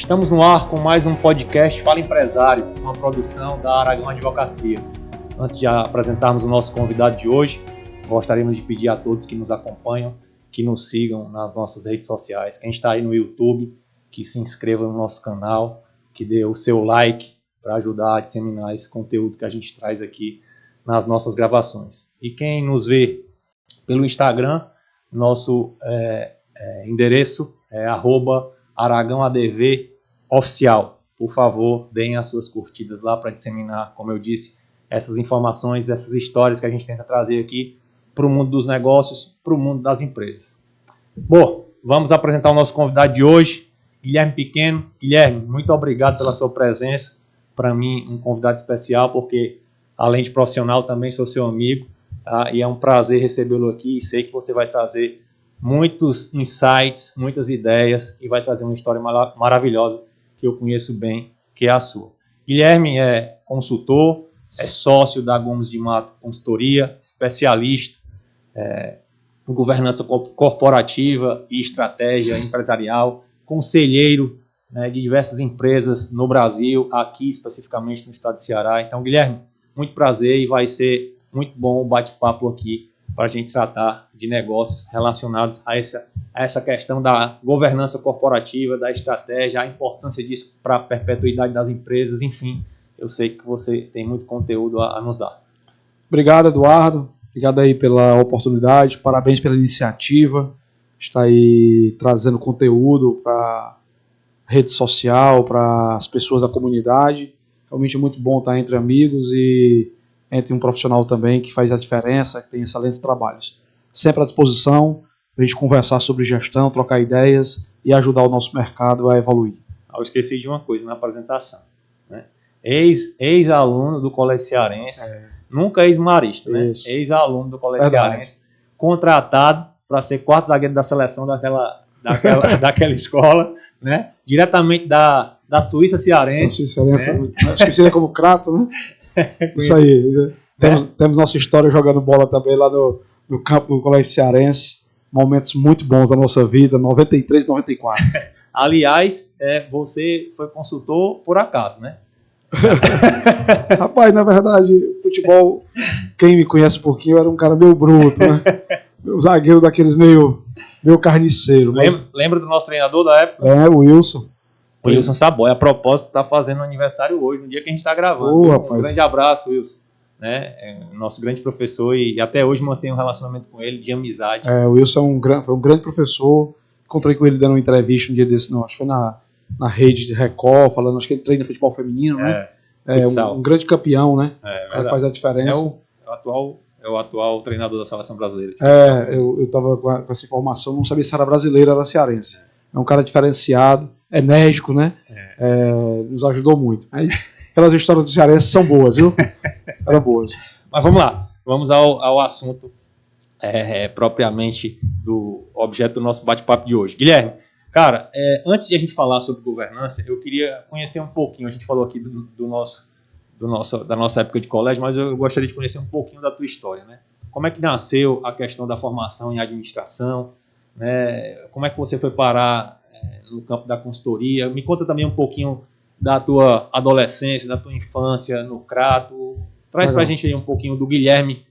Estamos no ar com mais um podcast Fala Empresário, uma produção da Aragão Advocacia. Antes de apresentarmos o nosso convidado de hoje, gostaríamos de pedir a todos que nos acompanham, que nos sigam nas nossas redes sociais. Quem está aí no YouTube, que se inscreva no nosso canal, que dê o seu like para ajudar a disseminar esse conteúdo que a gente traz aqui nas nossas gravações. E quem nos vê pelo Instagram, nosso endereço é @AragãoADVOficial. Por favor, deem as suas curtidas lá para disseminar, como eu disse, essas informações, essas histórias que a gente tenta trazer aqui para o mundo dos negócios, para o mundo das empresas. Bom, vamos apresentar o nosso convidado de hoje, Guilherme Pequeno. Guilherme, muito obrigado pela sua presença. Para mim, um convidado especial, porque além de profissional, também sou seu amigo, tá? E é um prazer recebê-lo aqui e sei que você vai trazer muitos insights, muitas ideias e vai trazer uma história maravilhosa que eu conheço bem, que é a sua. Guilherme é consultor, é sócio da Gomes de Mato Consultoria, especialista em governança corporativa e estratégia empresarial, conselheiro, né, de diversas empresas no Brasil, aqui especificamente no estado de Ceará. Então, Guilherme, muito prazer e vai ser muito bom o bate-papo aqui para a gente tratar de negócios relacionados a essa questão da governança corporativa, da estratégia, a importância disso para a perpetuidade das empresas, enfim, eu sei que você tem muito conteúdo a nos dar. Obrigado, Eduardo. Obrigado aí pela oportunidade, parabéns pela iniciativa, está aí trazendo conteúdo para rede social, para as pessoas da comunidade. Realmente é muito bom estar entre amigos e entre um profissional também que faz a diferença, que tem excelentes trabalhos. Sempre à disposição para a gente conversar sobre gestão, trocar ideias e ajudar o nosso mercado a evoluir. Eu esqueci de uma coisa na apresentação, né? Ex-aluno do Colégio Cearense, nunca ex-marista, né? Ex-aluno do Colégio Cearense, contratado para ser quarto zagueiro da seleção daquela escola, né? Diretamente da Suíça Cearense. Suíça, né? Acho que seria como Crato, né? Isso aí. Temos nossa história jogando bola também lá no campo do Colégio Cearense. Momentos muito bons da nossa vida, 93 e 94. Aliás, você foi consultor por acaso, né? Rapaz, na verdade, futebol, quem me conhece um pouquinho, eu era um cara meio bruto, né? Meu zagueiro daqueles meio carniceiro. Lembra do nosso treinador da época? O Wilson. O Wilson Saboy, a propósito, está fazendo aniversário hoje, no dia que a gente está gravando. Um grande abraço, Wilson. Né? Nosso grande professor e até hoje mantenho um relacionamento com ele de amizade. O Wilson foi um grande professor. Encontrei com ele dando uma entrevista um dia desse, não, acho que foi na rede de Record, falando, acho que ele treina futebol feminino, né? Um grande campeão, né? O cara faz a diferença. É o atual treinador da seleção brasileira. Eu estava com essa informação, não sabia se era brasileiro ou era cearense. É um cara diferenciado, enérgico, né? Nos ajudou muito. Aquelas histórias do cearense são boas, viu? Eram boas. Mas vamos lá, vamos ao assunto propriamente do objeto do nosso bate-papo de hoje. Guilherme, cara, antes de a gente falar sobre governança, eu queria conhecer um pouquinho, a gente falou aqui da nossa época de colégio, mas eu gostaria de conhecer um pouquinho da tua história, né? Como é que nasceu a questão da formação em administração, né? Como é que você foi parar no campo da consultoria? Me conta também um pouquinho da tua adolescência, da tua infância no Crato. Traz pra gente aí um pouquinho do Guilherme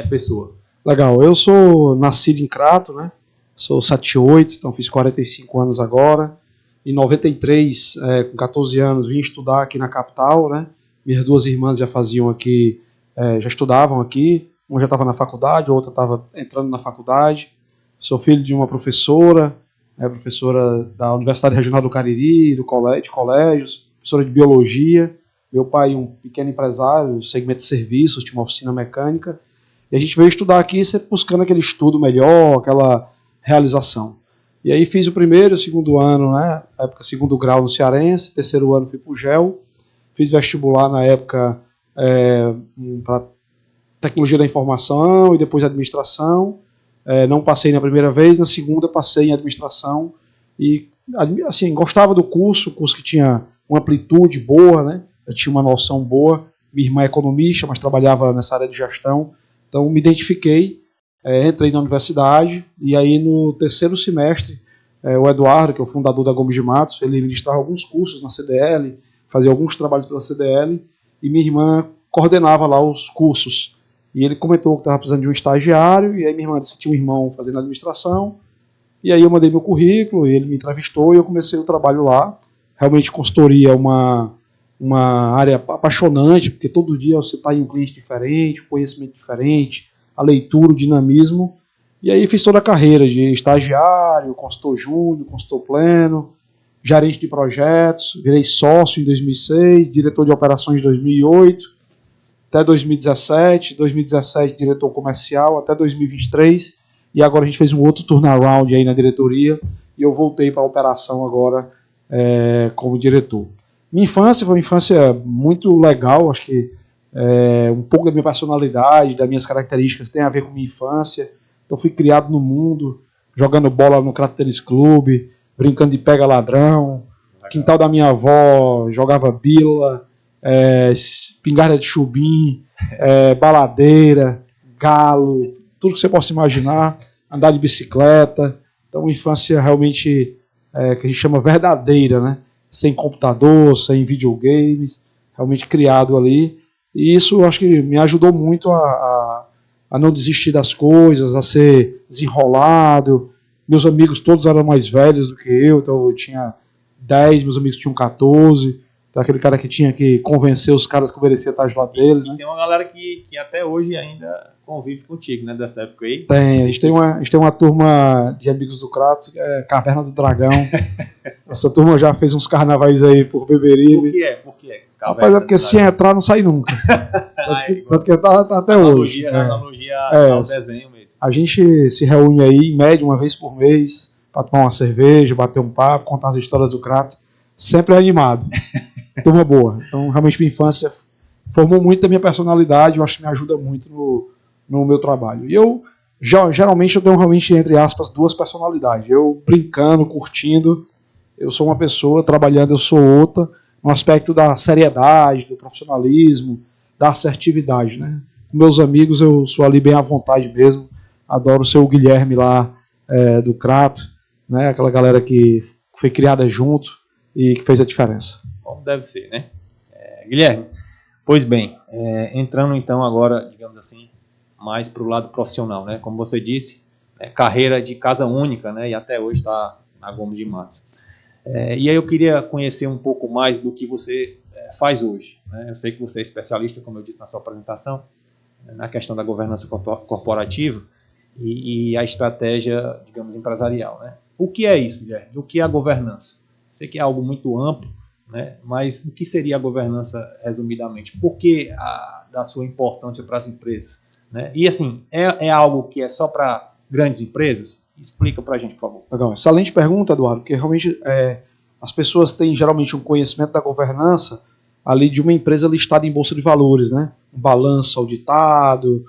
pessoa. Legal, eu sou nascido em Crato, né? Sou 78, então fiz 45 anos agora. Em 93, com 14 anos, vim estudar aqui na capital, né? Minhas duas irmãs já faziam aqui, já estudavam aqui. Uma já estava na faculdade, a outra estava entrando na faculdade. Sou filho de uma professora, professora da Universidade Regional do Cariri, de colégios, professora de biologia. Meu pai, um pequeno empresário, segmento de serviços, tinha uma oficina mecânica. E a gente veio estudar aqui buscando aquele estudo melhor, aquela realização. E aí fiz o primeiro e o segundo ano, né? Na época, segundo grau no Cearense, terceiro ano fui para o GEL. Fiz vestibular na época para tecnologia da informação e depois administração. Não passei na primeira vez, na segunda passei em administração. E, assim, gostava do curso, o curso que tinha uma amplitude boa, né? Eu tinha uma noção boa. Minha irmã é economista, mas trabalhava nessa área de gestão. Então me identifiquei, entrei na universidade e aí no terceiro semestre o Eduardo, que é o fundador da Gomes de Matos, ele ministrava alguns cursos na CDL, fazia alguns trabalhos pela CDL, e minha irmã coordenava lá os cursos. E ele comentou que estava precisando de um estagiário, e aí minha irmã disse que tinha um irmão fazendo administração, e aí eu mandei meu currículo, e ele me entrevistou, e eu comecei o trabalho lá. Realmente consultoria é uma área apaixonante, porque todo dia você está em um cliente diferente, um conhecimento diferente, a leitura, o dinamismo. E aí fiz toda a carreira de estagiário, consultor júnior, consultor pleno, gerente de projetos, virei sócio em 2006, diretor de operações em 2008, até 2017, 2017 diretor comercial, até 2023, e agora a gente fez um outro turnaround aí na diretoria, e eu voltei para a operação agora como diretor. Minha infância foi uma infância muito legal, acho que um pouco da minha personalidade, das minhas características tem a ver com minha infância. Eu fui criado no mundo, jogando bola no Crato Tênis Clube, brincando de pega-ladrão. Quintal da minha avó, jogava bila, espingarda de chubim, baladeira, galo, tudo que você possa imaginar, andar de bicicleta. Então, uma infância realmente que a gente chama verdadeira, né? Sem computador, sem videogames, realmente criado ali. E isso, eu acho que me ajudou muito a não desistir das coisas, a ser desenrolado. Meus amigos todos eram mais velhos do que eu, então eu tinha 10, meus amigos tinham 14. Então aquele cara que tinha que convencer os caras que eu merecia estar junto deles. Né? Tem uma galera que até hoje ainda convive contigo, né, dessa época aí. Tem, a gente tem uma turma de amigos do Kratos, que é Caverna do Dragão. Essa turma já fez uns carnavais aí por Beberibe. Por que é? Rapaz, é porque se entrar não sai nunca. Tanto que tá até hoje. Analogia ao desenho mesmo. A gente se reúne aí, em média, uma vez por mês, para tomar uma cerveja, bater um papo, contar as histórias do Kratos. Sempre animado. Turma boa. Então, realmente, minha infância formou muito da minha personalidade, eu acho que me ajuda muito no meu trabalho. E eu, geralmente, eu tenho realmente, entre aspas, duas personalidades. Eu brincando, curtindo, eu sou uma pessoa, trabalhando eu sou outra, no aspecto da seriedade, do profissionalismo, da assertividade, né? Com meus amigos eu sou ali bem à vontade mesmo, adoro ser o Guilherme lá do Crato, né? Aquela galera que foi criada junto e que fez a diferença. Como deve ser, né? Guilherme, pois bem, entrando então agora, digamos assim, mais para o lado profissional, né? Como você disse, carreira de casa única, né? E até hoje está na Gomes de Matos. E aí eu queria conhecer um pouco mais do que você faz hoje. Né? Eu sei que você é especialista, como eu disse na sua apresentação, na questão da governança corporativa e a estratégia, digamos, empresarial. Né? O que é isso, Guilherme? O que é a governança? Sei que é algo muito amplo, né? Mas o que seria a governança resumidamente? Por que da sua importância para as empresas? Né? E assim, é algo que é só para grandes empresas? Explica para a gente, por favor. Legal. Excelente pergunta, Eduardo, porque realmente as pessoas têm geralmente um conhecimento da governança ali de uma empresa listada em bolsa de valores, né? Um balanço auditado,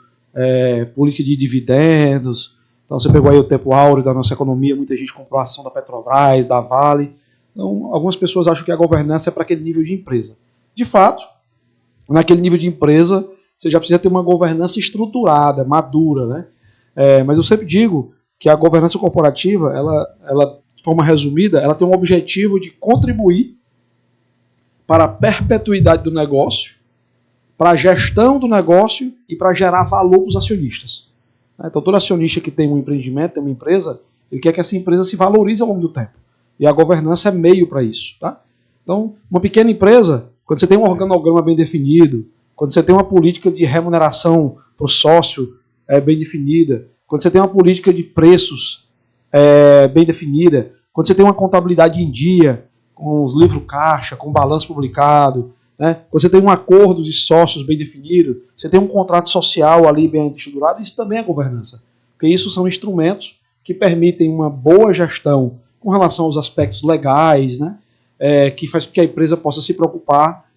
política de dividendos. Então você pegou aí o tempo áureo da nossa economia, muita gente comprou a ação da Petrobras, da Vale. Então algumas pessoas acham que a governança é para aquele nível de empresa. De fato, naquele nível de empresa, você já precisa ter uma governança estruturada, madura, né? Mas eu sempre digo que a governança corporativa, ela, de forma resumida, ela tem um objetivo de contribuir para a perpetuidade do negócio, para a gestão do negócio e para gerar valor para os acionistas. Então, todo acionista que tem um empreendimento, tem uma empresa, ele quer que essa empresa se valorize ao longo do tempo. E a governança é meio para isso. Tá? Então, uma pequena empresa, quando você tem um organograma bem definido, quando você tem uma política de remuneração para o sócio bem definida, quando você tem uma política de preços bem definida, quando você tem uma contabilidade em dia, com os livros caixa, com o balanço publicado, né? Quando você tem um acordo de sócios bem definido, você tem um contrato social ali bem estruturado, isso também é governança. Porque isso são instrumentos que permitem uma boa gestão com relação aos aspectos legais, né? Que faz com que a empresa possa se preocupar,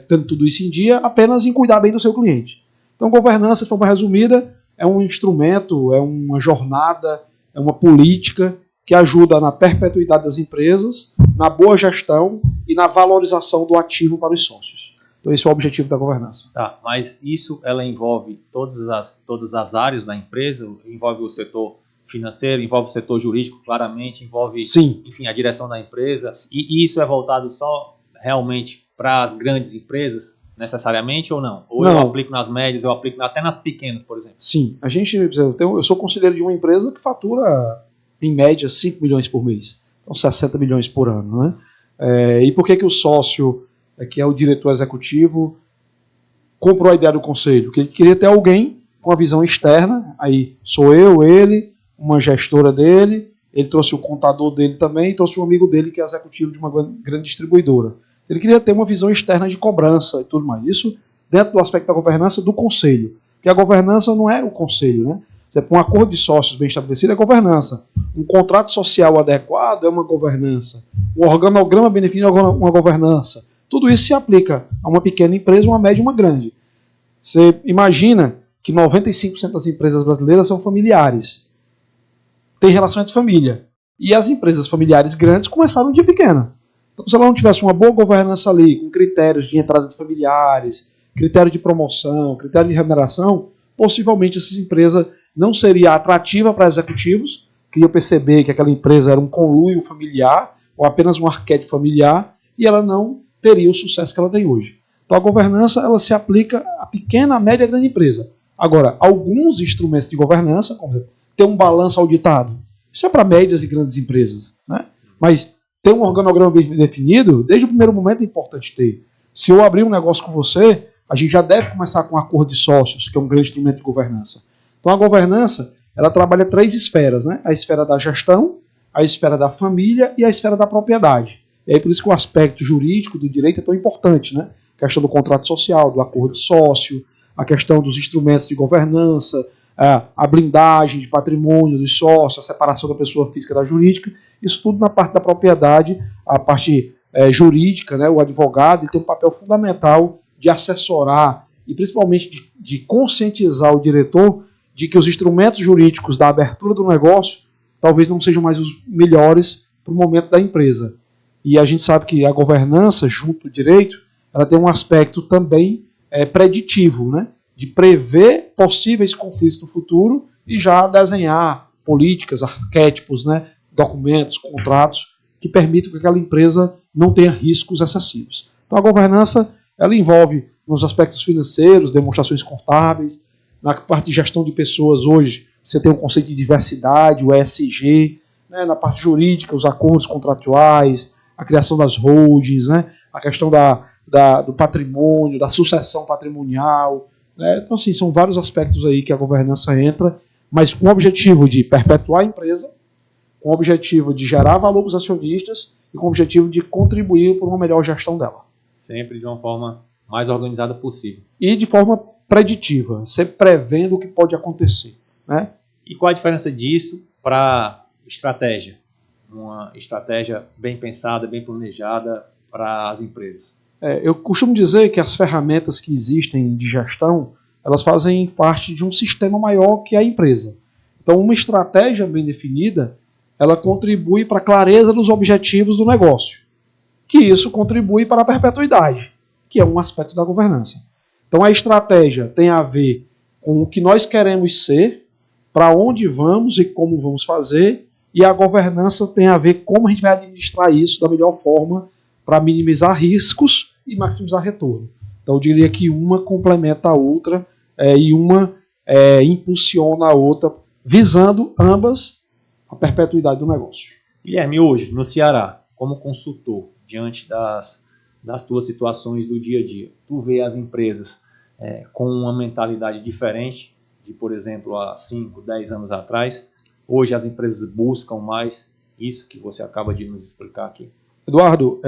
tendo tudo isso em dia, apenas em cuidar bem do seu cliente. Então, governança, de forma resumida, é um instrumento, é uma jornada, é uma política que ajuda na perpetuidade das empresas, na boa gestão e na valorização do ativo para os sócios. Então esse é o objetivo da governança. Tá, mas isso ela envolve todas as áreas da empresa? Envolve o setor financeiro, envolve o setor jurídico, claramente, envolve, Sim. enfim, a direção da empresa. E isso é voltado só realmente para as grandes empresas, necessariamente, ou não? Ou não. eu aplico nas médias, eu aplico até nas pequenas, por exemplo? Sim. Eu sou conselheiro de uma empresa que fatura, em média, 5 milhões por mês. Então, 60 milhões por ano, né? E por que o sócio, que é o diretor executivo, comprou a ideia do conselho? Porque ele queria ter alguém com a visão externa, aí sou eu, ele, uma gestora dele, ele trouxe o contador dele também, e trouxe um amigo dele que é executivo de uma grande distribuidora. Ele queria ter uma visão externa de cobrança e tudo mais. Isso dentro do aspecto da governança do conselho. Porque a governança não é o conselho, né? Um acordo de sócios bem estabelecido é governança. Um contrato social adequado é uma governança. Um organograma bem definido é uma governança. Tudo isso se aplica a uma pequena empresa, uma média e uma grande. Você imagina que 95% das empresas brasileiras são familiares. Tem relação de família. E as empresas familiares grandes começaram de pequena. Então, se ela não tivesse uma boa governança ali, com critérios de entrada de familiares, critério de promoção, critério de remuneração, possivelmente essa empresa não seria atrativa para executivos, que iam perceber que aquela empresa era um conluio familiar, ou apenas um arquétipo familiar, e ela não teria o sucesso que ela tem hoje. Então a governança ela se aplica à pequena, média e grande empresa. Agora, alguns instrumentos de governança, como ter um balanço auditado, isso é para médias e grandes empresas, né? Mas ter um organograma bem definido, desde o primeiro momento é importante ter. Se eu abrir um negócio com você, a gente já deve começar com um acordo de sócios, que é um grande instrumento de governança. Então a governança, ela trabalha 3 esferas, né? A esfera da gestão, a esfera da família e a esfera da propriedade. E aí por isso que o aspecto jurídico do direito é tão importante, né? A questão do contrato social, do acordo de sócio, a questão dos instrumentos de governança, a blindagem de patrimônio dos sócios, a separação da pessoa física da jurídica, isso tudo na parte da propriedade, a parte jurídica, né? O advogado ele tem um papel fundamental de assessorar e principalmente de conscientizar o diretor de que os instrumentos jurídicos da abertura do negócio talvez não sejam mais os melhores para o momento da empresa. E a gente sabe que a governança, junto ao direito, ela tem um aspecto também preditivo, né? De prever possíveis conflitos no futuro e já desenhar políticas, arquétipos, né? Documentos, contratos que permitam que aquela empresa não tenha riscos excessivos. Então a governança ela envolve nos aspectos financeiros, demonstrações contábeis, na parte de gestão de pessoas hoje você tem o conceito de diversidade, o ESG, né? Na parte jurídica, os acordos contratuais, a criação das holdings, né? A questão do patrimônio, da sucessão patrimonial, né? Então, assim, são vários aspectos aí que a governança entra, mas com o objetivo de perpetuar a empresa, com o objetivo de gerar valor para os acionistas e com o objetivo de contribuir para uma melhor gestão dela. Sempre de uma forma mais organizada possível. E de forma preditiva, sempre prevendo o que pode acontecer, né? E qual a diferença disso para estratégia? Uma estratégia bem pensada, bem planejada para as empresas. Eu costumo dizer que as ferramentas que existem de gestão, elas fazem parte de um sistema maior que a empresa. Então, uma estratégia bem definida, ela contribui para a clareza dos objetivos do negócio, que isso contribui para a perpetuidade, que é um aspecto da governança. Então, a estratégia tem a ver com o que nós queremos ser, para onde vamos e como vamos fazer, e a governança tem a ver como a gente vai administrar isso da melhor forma para minimizar riscos e maximizar retorno. Então eu diria que uma complementa a outra e uma impulsiona a outra, visando ambas a perpetuidade do negócio. Guilherme, hoje no Ceará, como consultor, diante das tuas situações do dia a dia, tu vê as empresas com uma mentalidade diferente de, por exemplo, há 5, 10 anos atrás? Hoje as empresas buscam mais isso que você acaba de nos explicar aqui. Eduardo,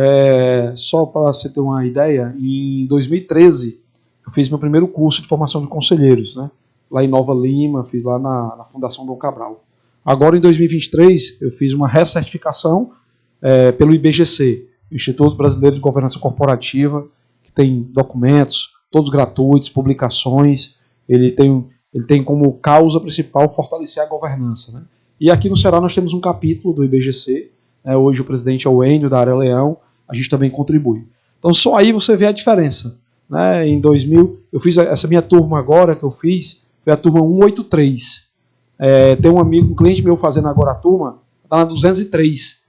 só para você ter uma ideia, em 2013 eu fiz meu primeiro curso de formação de conselheiros, né? Lá em Nova Lima, fiz lá na Fundação Dom Cabral. Agora em 2023 eu fiz uma recertificação pelo IBGC, Instituto Brasileiro de Governança Corporativa, que tem documentos, todos gratuitos, publicações, ele tem como causa principal fortalecer a governança, né? E aqui no Ceará nós temos um capítulo do IBGC, hoje o presidente é o Enio da Área Leão, a gente também contribui. Então só aí você vê a diferença, né? Em 2000, eu fiz essa minha turma agora que eu fiz, foi a turma 183. Tem um cliente meu fazendo agora a turma, está na 203.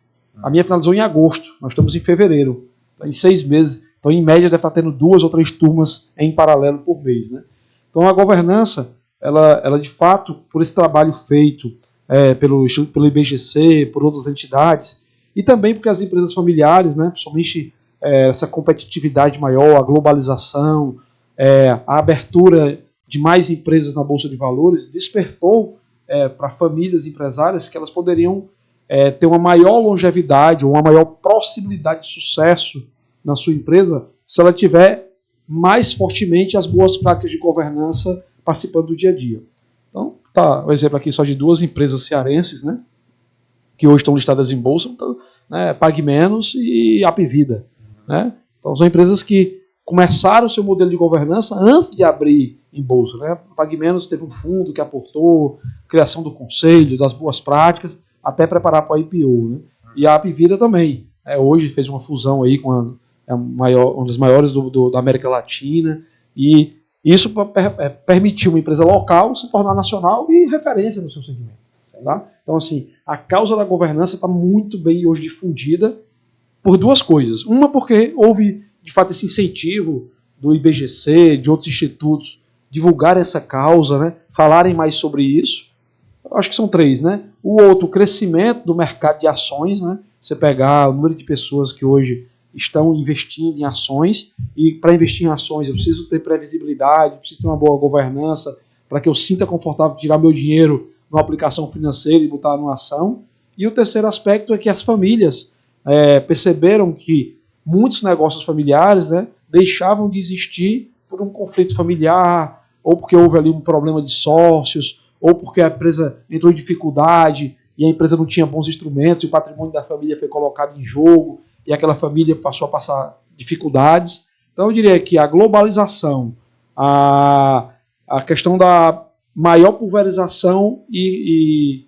A minha finalizou em agosto, nós estamos em fevereiro. Em 6 meses. Então, em média, deve estar tendo 2 ou 3 turmas em paralelo por mês, né? Então, a governança, ela de fato, por esse trabalho feito pelo IBGC, por outras entidades, e também porque as empresas familiares, né, principalmente essa competitividade maior, a globalização, a abertura de mais empresas na Bolsa de Valores, despertou para famílias empresárias que elas poderiam ter uma maior longevidade ou uma maior possibilidade de sucesso na sua empresa se ela tiver mais fortemente as boas práticas de governança participando do dia a dia. Então, tá o exemplo aqui só de 2 empresas cearenses, né, que hoje estão listadas em bolsa, então, né, Pague Menos e Apvida, né? Então, são empresas que começaram o seu modelo de governança antes de abrir em bolsa, né? Pague Menos teve um fundo que aportou, criação do conselho, das boas práticas, até preparar para a IPO, né? E a Apvida também, hoje fez uma fusão aí com uma das maiores da América Latina, e isso permitiu uma empresa local se tornar nacional e referência no seu segmento. Tá? Então, assim, a causa da governança está muito bem hoje difundida por 2 coisas. Uma, porque houve, de fato, esse incentivo do IBGC, de outros institutos, divulgarem essa causa, né? Falarem mais sobre isso. Eu acho que são 3, né? O outro, o crescimento do mercado de ações, né? Você pegar o número de pessoas que hoje estão investindo em ações, e para investir em ações eu preciso ter previsibilidade, preciso ter uma boa governança, para que eu sinta confortável tirar meu dinheiro numa aplicação financeira e botar numa ação. E o terceiro aspecto é que as famílias perceberam que muitos negócios familiares, né, deixavam de existir por um conflito familiar, ou porque houve ali um problema de sócios, ou porque a empresa entrou em dificuldade e a empresa não tinha bons instrumentos e o patrimônio da família foi colocado em jogo e aquela família passou a passar dificuldades. Então eu diria que a globalização, a questão da maior pulverização e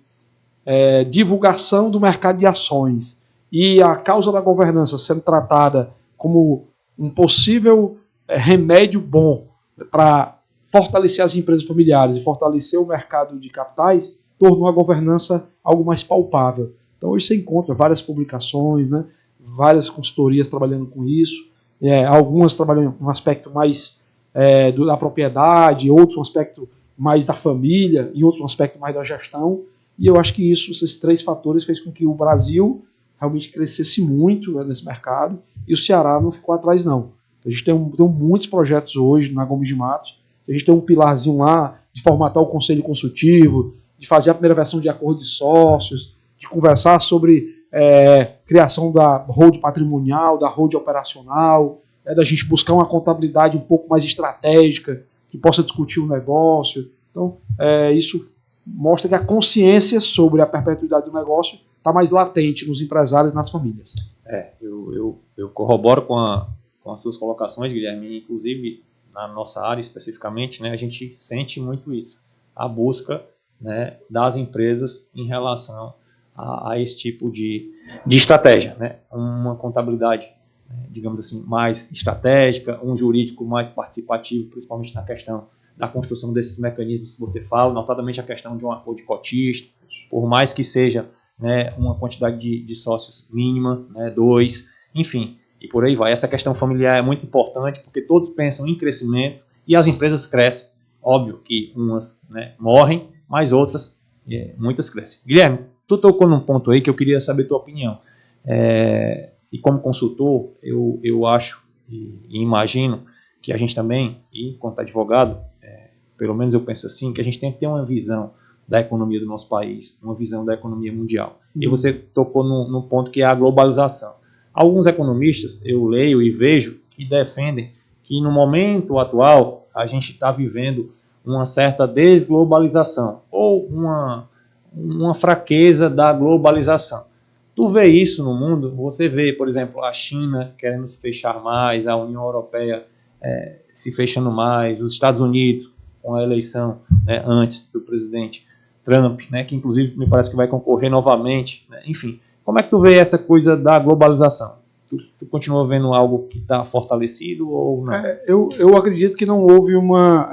divulgação do mercado de ações e a causa da governança sendo tratada como um possível remédio bom para fortalecer as empresas familiares e fortalecer o mercado de capitais, tornou a governança algo mais palpável. Então hoje você encontra várias publicações, né, várias consultorias trabalhando com isso, algumas trabalhando com um aspecto mais da propriedade, outros um aspecto mais da família e outros um aspecto mais da gestão. E eu acho que esses 3 fatores fez com que o Brasil realmente crescesse muito, né, nesse mercado, e o Ceará não ficou atrás, não. A gente tem muitos projetos hoje na Gomes de Matos. A gente tem um pilarzinho lá de formatar o conselho consultivo, de fazer a primeira versão de acordo de sócios, de conversar sobre criação da hold patrimonial, da hold operacional, da gente buscar uma contabilidade um pouco mais estratégica, que possa discutir o negócio. Então, isso mostra que a consciência sobre a perpetuidade do negócio está mais latente nos empresários e nas famílias. Eu corroboro com as suas colocações, Guilherme, inclusive na nossa área especificamente, né, a gente sente muito isso, a busca, né, das empresas em relação a esse tipo de estratégia, né, uma contabilidade, digamos assim, mais estratégica, um jurídico mais participativo, principalmente na questão da construção desses mecanismos que você fala, notadamente a questão de um acordo de cotista, por mais que seja, né, uma quantidade de sócios mínima, né, 2, enfim, e por aí vai. Essa questão familiar é muito importante porque todos pensam em crescimento e as empresas crescem. Óbvio que umas, né, morrem, mas outras, muitas crescem. Guilherme, tu tocou num ponto aí que eu queria saber a tua opinião. E como consultor, eu acho e imagino que a gente também, e enquanto advogado, pelo menos eu penso assim, que a gente tem que ter uma visão da economia do nosso país, uma visão da economia mundial. E você tocou num ponto que é a globalização. Alguns economistas, eu leio e vejo, que defendem que no momento atual a gente está vivendo uma certa desglobalização ou uma fraqueza da globalização. Tu vê isso no mundo? Você vê, por exemplo, a China querendo se fechar mais, a União Europeia se fechando mais, os Estados Unidos com a eleição, né, antes do presidente Trump, né, que inclusive me parece que vai concorrer novamente, né, enfim. Como é que tu vê essa coisa da globalização? Tu continua vendo algo que está fortalecido ou não? Eu acredito que não houve uma...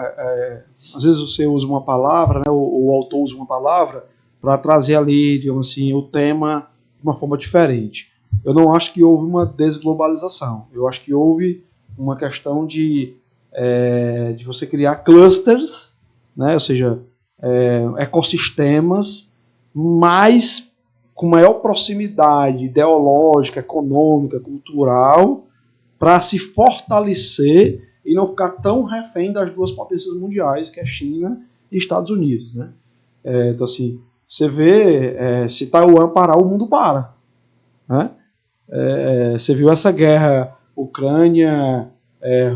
às vezes você usa uma palavra, né, ou ou o autor usa uma palavra para trazer ali, digamos assim, o tema de uma forma diferente. Eu não acho que houve uma desglobalização. Eu acho que houve uma questão de você criar clusters, né? Ou seja, ecossistemas, mas com maior proximidade ideológica, econômica, cultural, para se fortalecer e não ficar tão refém das duas potências mundiais, que é China e Estados Unidos, né? Então, assim, você vê, se Taiwan parar, o mundo para, né? Você viu essa guerra Ucrânia,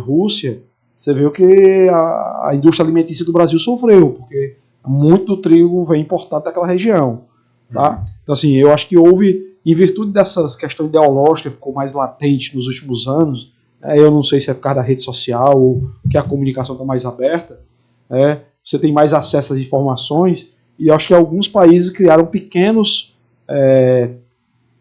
Rússia, você viu que a indústria alimentícia do Brasil sofreu, porque muito do trigo vem importado daquela região, tá? Então, assim, eu acho que houve, em virtude dessas questões ideológicas que ficou mais latente nos últimos anos, eu não sei se é por causa da rede social ou que a comunicação está mais aberta, você tem mais acesso às informações, e eu acho que alguns países criaram pequenos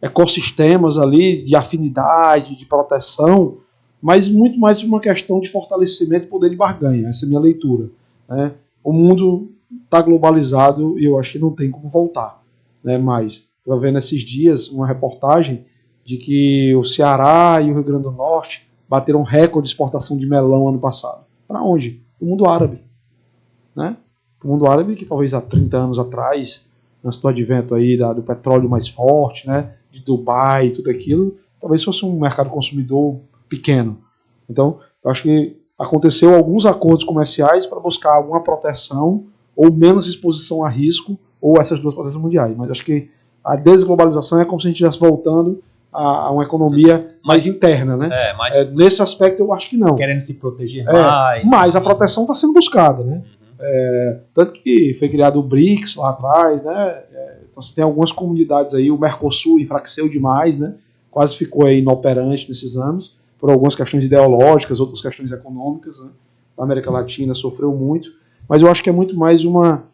ecossistemas ali de afinidade, de proteção, mas muito mais uma questão de fortalecimento e poder de barganha. Essa é a minha leitura, né? O mundo está globalizado e eu acho que não tem como voltar, né? Mas eu vendo esses dias uma reportagem de que o Ceará e o Rio Grande do Norte bateram recorde de exportação de melão ano passado. Para onde? O mundo árabe, né? O mundo árabe que talvez há 30 anos atrás, antes do advento aí do petróleo mais forte, né, de Dubai e tudo aquilo, talvez fosse um mercado consumidor pequeno. Então, eu acho que aconteceu alguns acordos comerciais para buscar alguma proteção ou menos exposição a risco, ou essas duas potências mundiais. Mas acho que a desglobalização é como se a gente estivesse voltando a uma economia mais interna, né? Nesse aspecto eu acho que não. Querendo se proteger mais. Mas a proteção está sendo buscada, né? Tanto que foi criado o BRICS lá atrás, né? Então você tem algumas comunidades aí, o Mercosul enfraqueceu demais, né? Quase ficou aí inoperante nesses anos, por algumas questões ideológicas, outras questões econômicas, né? A América Latina sofreu muito, mas eu acho que é muito mais uma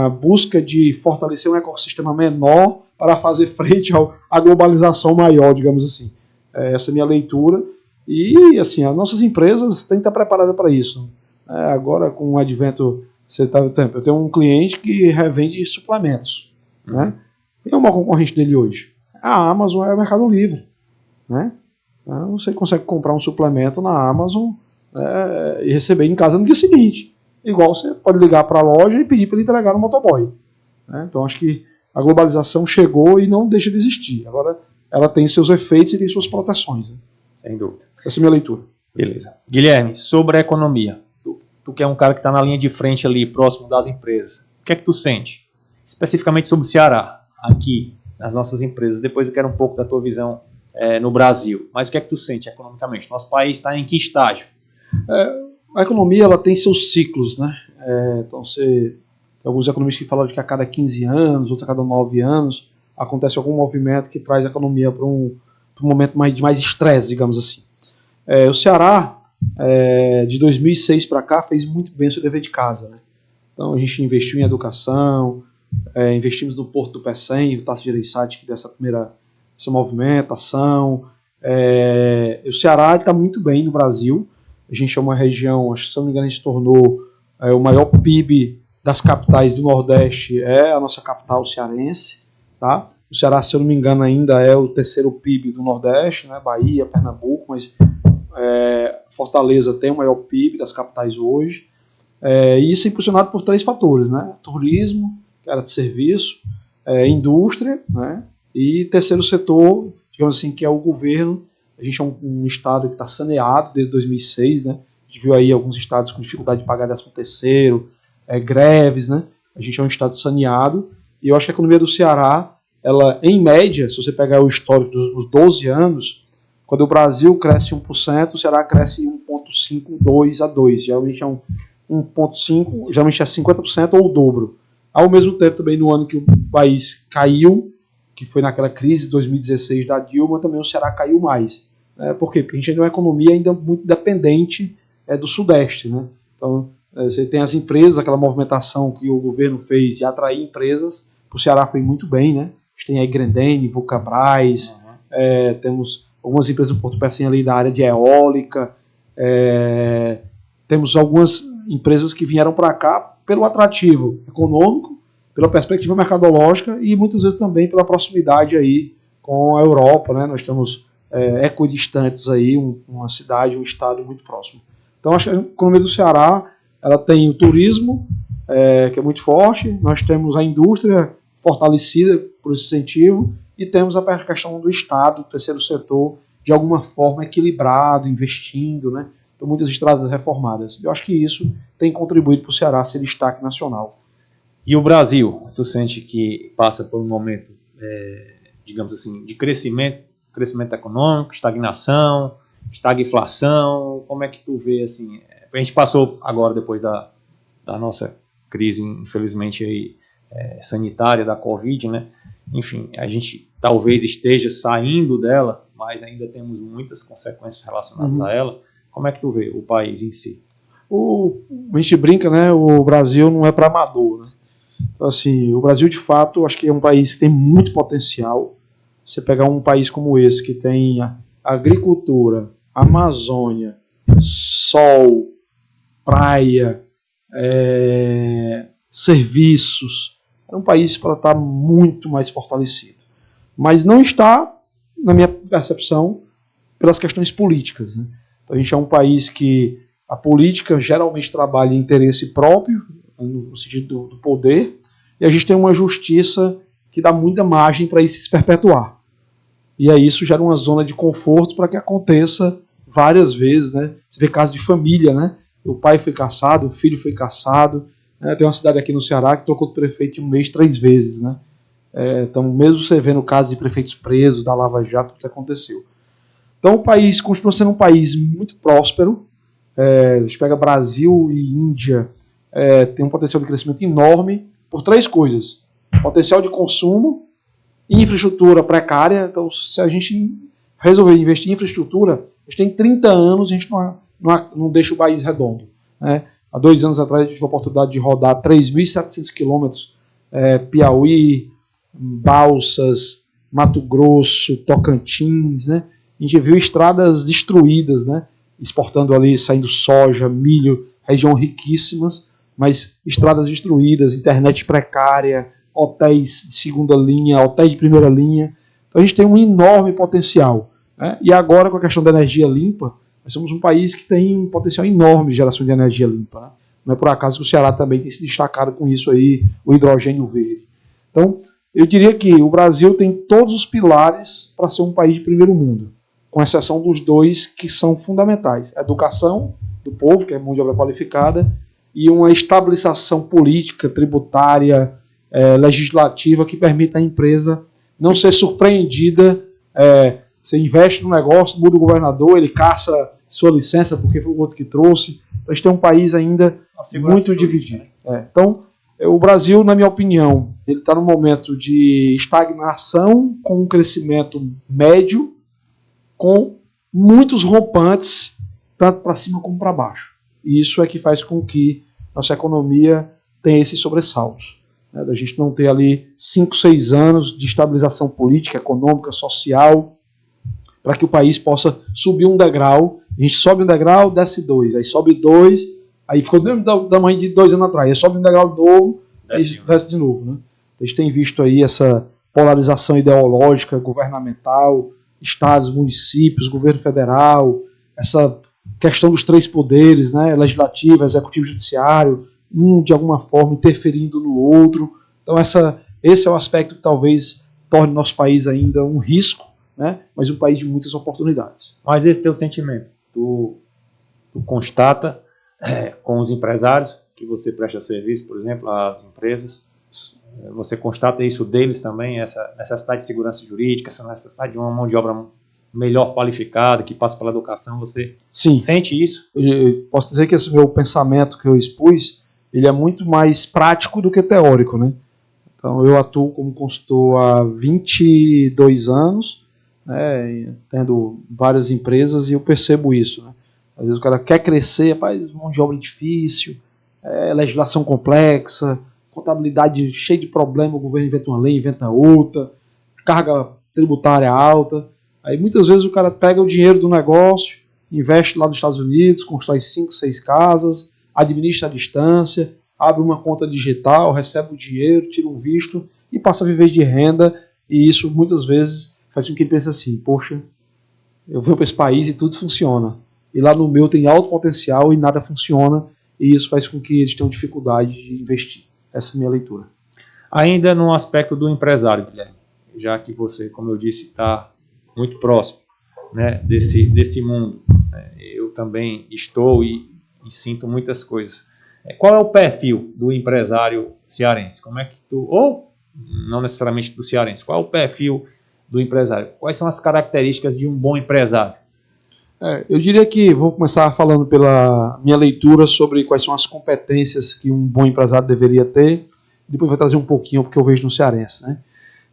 busca de fortalecer um ecossistema menor para fazer frente à globalização maior, digamos assim. Essa é a minha leitura. E, assim, as nossas empresas têm que estar preparadas para isso. Agora, com o advento, eu tenho um cliente que revende suplementos, né? Quem é uma concorrente dele hoje? A Amazon é o Mercado Livre, né? Então, você consegue comprar um suplemento na Amazon e receber em casa no dia seguinte. Igual você pode ligar para a loja e pedir para ele entregar no motoboy, né? Então, acho que a globalização chegou e não deixa de existir. Agora, ela tem seus efeitos e tem suas proteções, né? Sem dúvida. Essa é a minha leitura. Beleza. Guilherme, sobre a economia. Tu que é um cara que está na linha de frente ali, próximo das empresas. O que é que tu sente? Especificamente sobre o Ceará, aqui, nas nossas empresas. Depois eu quero um pouco da tua visão no Brasil. Mas o que é que tu sente economicamente? Nosso país está em que estágio? A economia ela tem seus ciclos, né? Então, tem alguns economistas que falam de que a cada 15 anos, outros a cada 9 anos, acontece algum movimento que traz a economia para um momento de mais estresse, digamos assim. O Ceará, de 2006 para cá, fez muito bem o seu dever de casa, né? Então, a gente investiu em educação, investimos no Porto do Pecém, o Tasso Gereissati, que deu essa movimentação. O Ceará está muito bem no Brasil. A gente é uma região, acho que se não me engano, a gente tornou o maior PIB das capitais do Nordeste, a nossa capital cearense, tá? O Ceará, se eu não me engano, ainda é o terceiro PIB do Nordeste, né? Bahia, Pernambuco, mas Fortaleza tem o maior PIB das capitais hoje. E isso é impulsionado por 3 fatores, né? Turismo, que era de serviço, indústria, né? E terceiro setor, digamos assim, que é o governo. A gente é um estado que está saneado desde 2006, né? A gente viu aí alguns estados com dificuldade de pagar 13º, greves, né? A gente é um estado saneado. E eu acho que a economia do Ceará, ela, em média, se você pegar o histórico dos 12 anos, quando o Brasil cresce 1%, o Ceará cresce 1,5, 2 a 2. Geralmente é 1,5, geralmente é 50% ou o dobro. Ao mesmo tempo, também no ano que o país caiu, que foi naquela crise de 2016 da Dilma, também o Ceará caiu mais. Por quê? Porque a gente tem uma economia ainda muito dependente do Sudeste, né? Então, você tem as empresas, aquela movimentação que o governo fez de atrair empresas, para o Ceará foi muito bem, né? A gente tem aí Grendene, Vulcabras, temos algumas empresas do Porto Pecém ali da área de eólica, temos algumas empresas que vieram para cá pelo atrativo econômico, pela perspectiva mercadológica e muitas vezes também pela proximidade aí com a Europa, né? Nós estamos equidistantes aí, uma cidade, um estado muito próximo. Então, acho que a economia do Ceará, ela tem o turismo, que é muito forte, nós temos a indústria fortalecida por esse incentivo e temos a questão do Estado, do terceiro setor, de alguma forma equilibrado, investindo, né? Então, muitas estradas reformadas. Eu acho que isso tem contribuído para o Ceará ser destaque nacional. E o Brasil, tu sente que passa por um momento, digamos assim, de crescimento econômico, estagnação, estagflação? Como é que tu vê, assim, a gente passou agora, depois da nossa crise, infelizmente, aí, sanitária da Covid, né? Enfim, a gente talvez esteja saindo dela, mas ainda temos muitas consequências relacionadas a ela. Como é que tu vê o país em si? A gente brinca, né? O Brasil não é para amador, né? Então, assim, o Brasil, de fato, acho que é um país que tem muito potencial. Você pegar um país como esse, que tem agricultura, Amazônia, sol, praia, serviços, é um país para estar muito mais fortalecido. Mas não está, na minha percepção, pelas questões políticas, né? Então, a gente é um país que a política geralmente trabalha em interesse próprio, no sentido do poder, e a gente tem uma justiça que dá muita margem para isso se perpetuar. E aí isso gera uma zona de conforto para que aconteça várias vezes, né? Você vê casos de família, né? O pai foi cassado, o filho foi cassado. Tem uma cidade aqui no Ceará que trocou de prefeito em um mês 3 vezes, né? Então, mesmo você vendo casos de prefeitos presos, da Lava Jato, o que aconteceu. Então, o país continua sendo um país muito próspero. A gente pega Brasil e Índia, tem um potencial de crescimento enorme por 3 coisas. Potencial de consumo, infraestrutura precária. Então, se a gente resolver investir em infraestrutura, a gente tem 30 anos, a gente não deixa o país redondo, né? Há 2 anos atrás, a gente teve a oportunidade de rodar 3.700 quilômetros, Piauí, Balsas, Mato Grosso, Tocantins, né? A gente viu estradas destruídas, né? Exportando ali, saindo soja, milho, região riquíssimas, mas estradas destruídas, internet precária, hotéis de segunda linha, hotéis de primeira linha. Então a gente tem um enorme potencial, né? E agora, com a questão da energia limpa, nós somos um país que tem um potencial enorme de geração de energia limpa, né? Não é por acaso que o Ceará também tem se destacado com isso aí, o hidrogênio verde. Então, eu diria que o Brasil tem todos os pilares para ser um país de primeiro mundo, com exceção dos 2 que são fundamentais: a educação do povo, que é mão de obra qualificada, e uma estabilização política, tributária, legislativa, que permita à empresa não ser surpreendida. Você investe no negócio, muda o governador, ele caça sua licença porque foi o outro que trouxe. Então, a gente tem um país ainda muito dividido. Então, o Brasil, na minha opinião, ele está num momento de estagnação com um crescimento médio, com muitos rompantes, tanto para cima como para baixo. E isso é que faz com que nossa economia tenha esses sobressaltos, né? Da gente não ter ali 5, 6 anos de estabilização política, econômica, social, para que o país possa subir um degrau. A gente sobe um degrau, desce 2, aí sobe 2, aí ficou do mesmo tamanho de 2 anos atrás, aí sobe um degrau novo, desce de novo, né? A gente tem visto aí essa polarização ideológica, governamental, estados, municípios, governo federal, essa questão dos 3 poderes, né? Legislativo, executivo e judiciário, de alguma forma interferindo no outro. Então esse é o aspecto que talvez torne nosso país ainda um risco, né? Mas um país de muitas oportunidades. Mas esse teu sentimento, tu constata com os empresários que você presta serviço, por exemplo, às empresas, você constata isso deles também, essa necessidade de segurança jurídica, essa necessidade de uma mão de obra melhor qualificada, que passa pela educação, você sente isso? Eu posso dizer que esse meu pensamento que eu expus, ele é muito mais prático do que teórico, né? Então, eu atuo como consultor há 22 anos, né, tendo várias empresas, e eu percebo isso, né? Às vezes o cara quer crescer, rapaz, mão de obra difícil, legislação complexa, contabilidade cheia de problema, o governo inventa uma lei, inventa outra, carga tributária alta. Aí muitas vezes o cara pega o dinheiro do negócio, investe lá nos Estados Unidos, constrói 5, 6 casas, administra à distância, abre uma conta digital, recebe o dinheiro, tira um visto e passa a viver de renda, e isso muitas vezes faz com que ele pense assim, poxa, eu vou para esse país e tudo funciona, e lá no meu tem alto potencial e nada funciona, e isso faz com que eles tenham dificuldade de investir. Essa é a minha leitura. Ainda no aspecto do empresário, Guilherme, já que você, como eu disse, está muito próximo, né, desse mundo, né, eu também estou e sinto muitas coisas. Qual é o perfil do empresário cearense? Como é que ou não necessariamente do cearense, qual é o perfil do empresário? Quais são as características de um bom empresário? Eu diria que vou começar falando pela minha leitura sobre quais são as competências que um bom empresário deveria ter. Depois vou trazer um pouquinho o que eu vejo no cearense, né?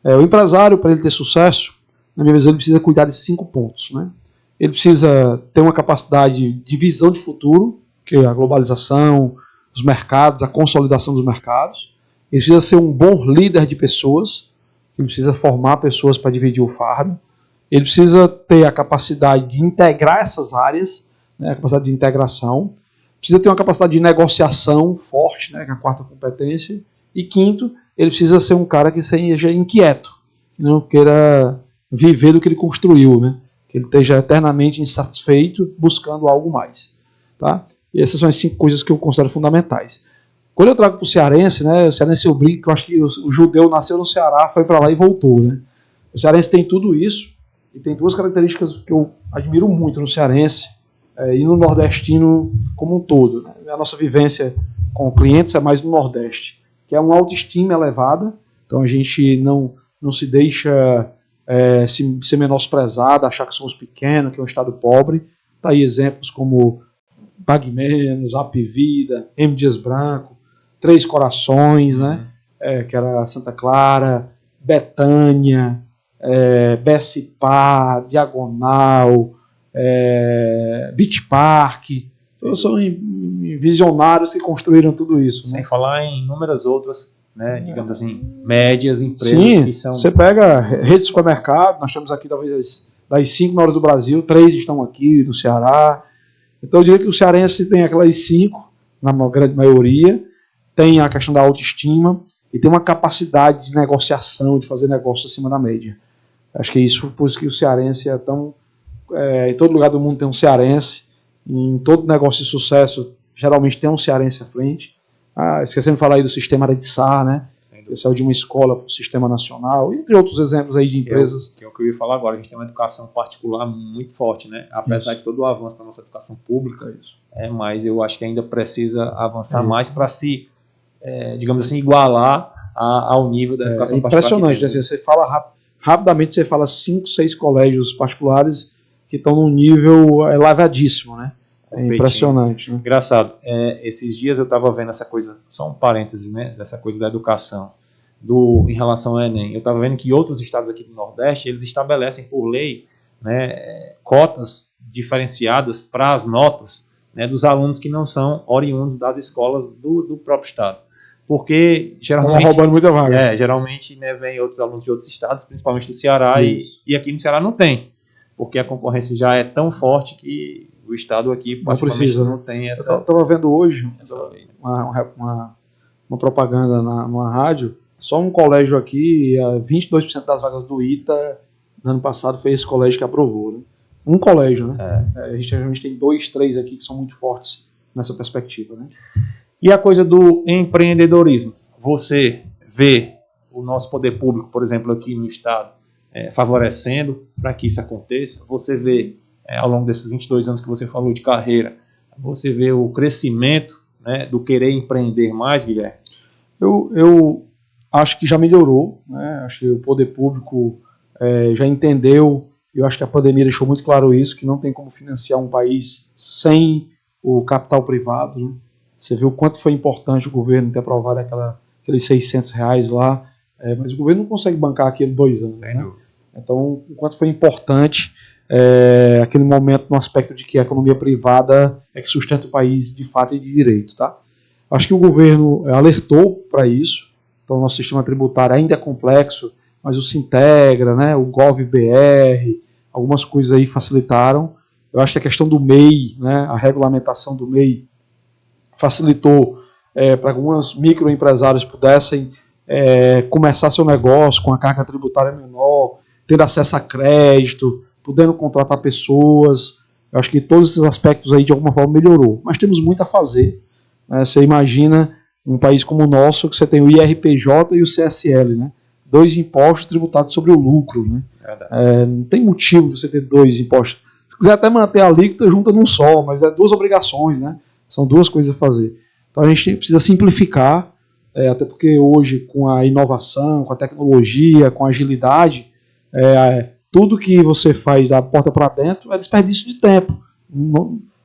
O empresário, para ele ter sucesso, na minha visão, ele precisa cuidar de 5 pontos, né? Ele precisa ter uma capacidade de visão de futuro, que é a globalização, os mercados, a consolidação dos mercados. Ele precisa ser um bom líder de pessoas, ele precisa formar pessoas para dividir o fardo. Ele precisa ter a capacidade de integrar essas áreas, né, a capacidade de integração. Precisa ter uma capacidade de negociação forte, né, que é a 4ª competência. E 5º, ele precisa ser um cara que seja inquieto, que não queira viver do que ele construiu, né, que ele esteja eternamente insatisfeito, buscando algo mais. Tá? E essas são as 5 coisas que eu considero fundamentais. Quando eu trago para o cearense, né, o cearense eu brinco que eu acho que o judeu nasceu no Ceará, foi para lá e voltou. Né? O cearense tem tudo isso, e tem 2 características que eu admiro muito no cearense e no nordestino como um todo. Né? A nossa vivência com clientes é mais no Nordeste, que é uma autoestima elevada, então a gente não se deixa ser menosprezado, achar que somos pequenos, que é um estado pobre. Está aí exemplos como Pague Menos, Apvida, M. Dias Branco, Três Corações, né? Que era Santa Clara, Betânia, Becipar, Diagonal, Beach Park. São visionários que construíram tudo isso. Sem né? falar em inúmeras outras, né, digamos assim, médias empresas. Sim, que são... Você pega rede de supermercado, nós temos aqui talvez das 5 maiores do Brasil, 3 estão aqui no Ceará. Então eu diria que o cearense tem aquelas 5, na grande maioria, tem a questão da autoestima e tem uma capacidade de negociação, de fazer negócio acima da média. Acho que é isso, por isso que o cearense é tão... em todo lugar do mundo tem um cearense, em todo negócio de sucesso, geralmente tem um cearense à frente. Esquecendo de falar aí do sistema Arediçar, né? Ele saiu de uma escola para o sistema nacional, entre outros exemplos aí de empresas. Que é o que eu ia falar agora, a gente tem uma educação particular muito forte, né? Apesar de todo o avanço da nossa educação pública, mas eu acho que ainda precisa avançar mais para se, digamos assim, igualar ao nível da educação particular. Impressionante, né? Você fala rapidamente, você fala 5, 6 colégios particulares que estão num nível elevadíssimo, né? É impressionante. Né? Engraçado. Esses dias eu estava vendo essa coisa, só um parêntese, né? Dessa coisa da educação em relação ao Enem. Eu estava vendo que outros estados aqui do Nordeste, eles estabelecem por lei, né, cotas diferenciadas para as notas, né, dos alunos que não são oriundos das escolas do próprio estado. Porque geralmente... Estão roubando muita vaga. Geralmente, né, vem outros alunos de outros estados, principalmente do Ceará, e aqui no Ceará não tem. Porque a concorrência já é tão forte que o estado aqui não tem essa... Eu estava vendo hoje uma propaganda numa rádio, só um colégio aqui, 22% das vagas do ITA no ano passado foi esse colégio que aprovou. Né? Um colégio, né? A gente tem 2, 3 aqui que são muito fortes nessa perspectiva. Né? E a coisa do empreendedorismo? Você vê o nosso poder público, por exemplo, aqui no estado, favorecendo para que isso aconteça? Você vê, ao longo desses 22 anos que você falou de carreira, você vê o crescimento, né, do querer empreender mais, Guilherme? Eu acho que já melhorou, né? Acho que o poder público já entendeu, eu acho que a pandemia deixou muito claro isso, que não tem como financiar um país sem o capital privado. Né? Você viu o quanto foi importante o governo ter aprovado aqueles R$600 lá, mas o governo não consegue bancar aquele 2 anos. Né? Então, o quanto foi importante aquele momento no aspecto de que a economia privada é que sustenta o país de fato e de direito. Tá? Acho que o governo alertou para isso, então o nosso sistema tributário ainda é complexo, mas o Sintegra, né, o GovBR, algumas coisas aí facilitaram. Eu acho que a questão do MEI, né, a regulamentação do MEI, facilitou para alguns microempresários pudessem começar seu negócio com a carga tributária menor, tendo acesso a crédito, podendo contratar pessoas. Eu acho que todos esses aspectos aí de alguma forma melhorou. Mas temos muito a fazer. Né? Você imagina um país como o nosso, que você tem o IRPJ e o CSL, né? 2 impostos tributados sobre o lucro. Né? Não tem motivo você ter 2 impostos. Se quiser até manter a alíquota, junta num só, mas 2 obrigações, né? São 2 coisas a fazer. Então a gente precisa simplificar, até porque hoje, com a inovação, com a tecnologia, com a agilidade, tudo que você faz da porta para dentro é desperdício de tempo,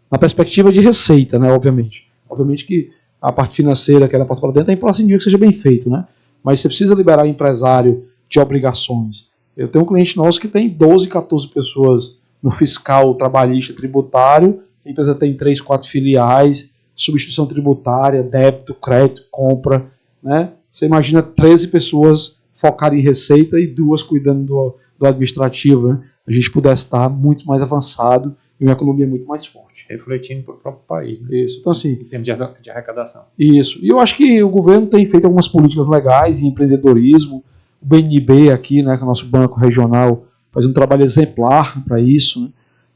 na perspectiva de receita, né? Obviamente. Obviamente que a parte financeira, que é da porta para dentro, é imprescindível que seja bem feito, né? Mas você precisa liberar o empresário de obrigações. Eu tenho um cliente nosso que tem 12, 14 pessoas no fiscal, trabalhista, tributário. A empresa tem 3, 4 filiais, substituição tributária, débito, crédito, compra. Né? Você imagina 13 pessoas focadas em receita e 2 cuidando do administrativo. Né? A gente pudesse estar muito mais avançado e uma economia muito mais forte. Refletindo para o próprio país. Né? Isso. Então, assim, em termos de arrecadação. Isso. E eu acho que o governo tem feito algumas políticas legais em empreendedorismo. O BNB aqui, né, que é o nosso banco regional, faz um trabalho exemplar para isso.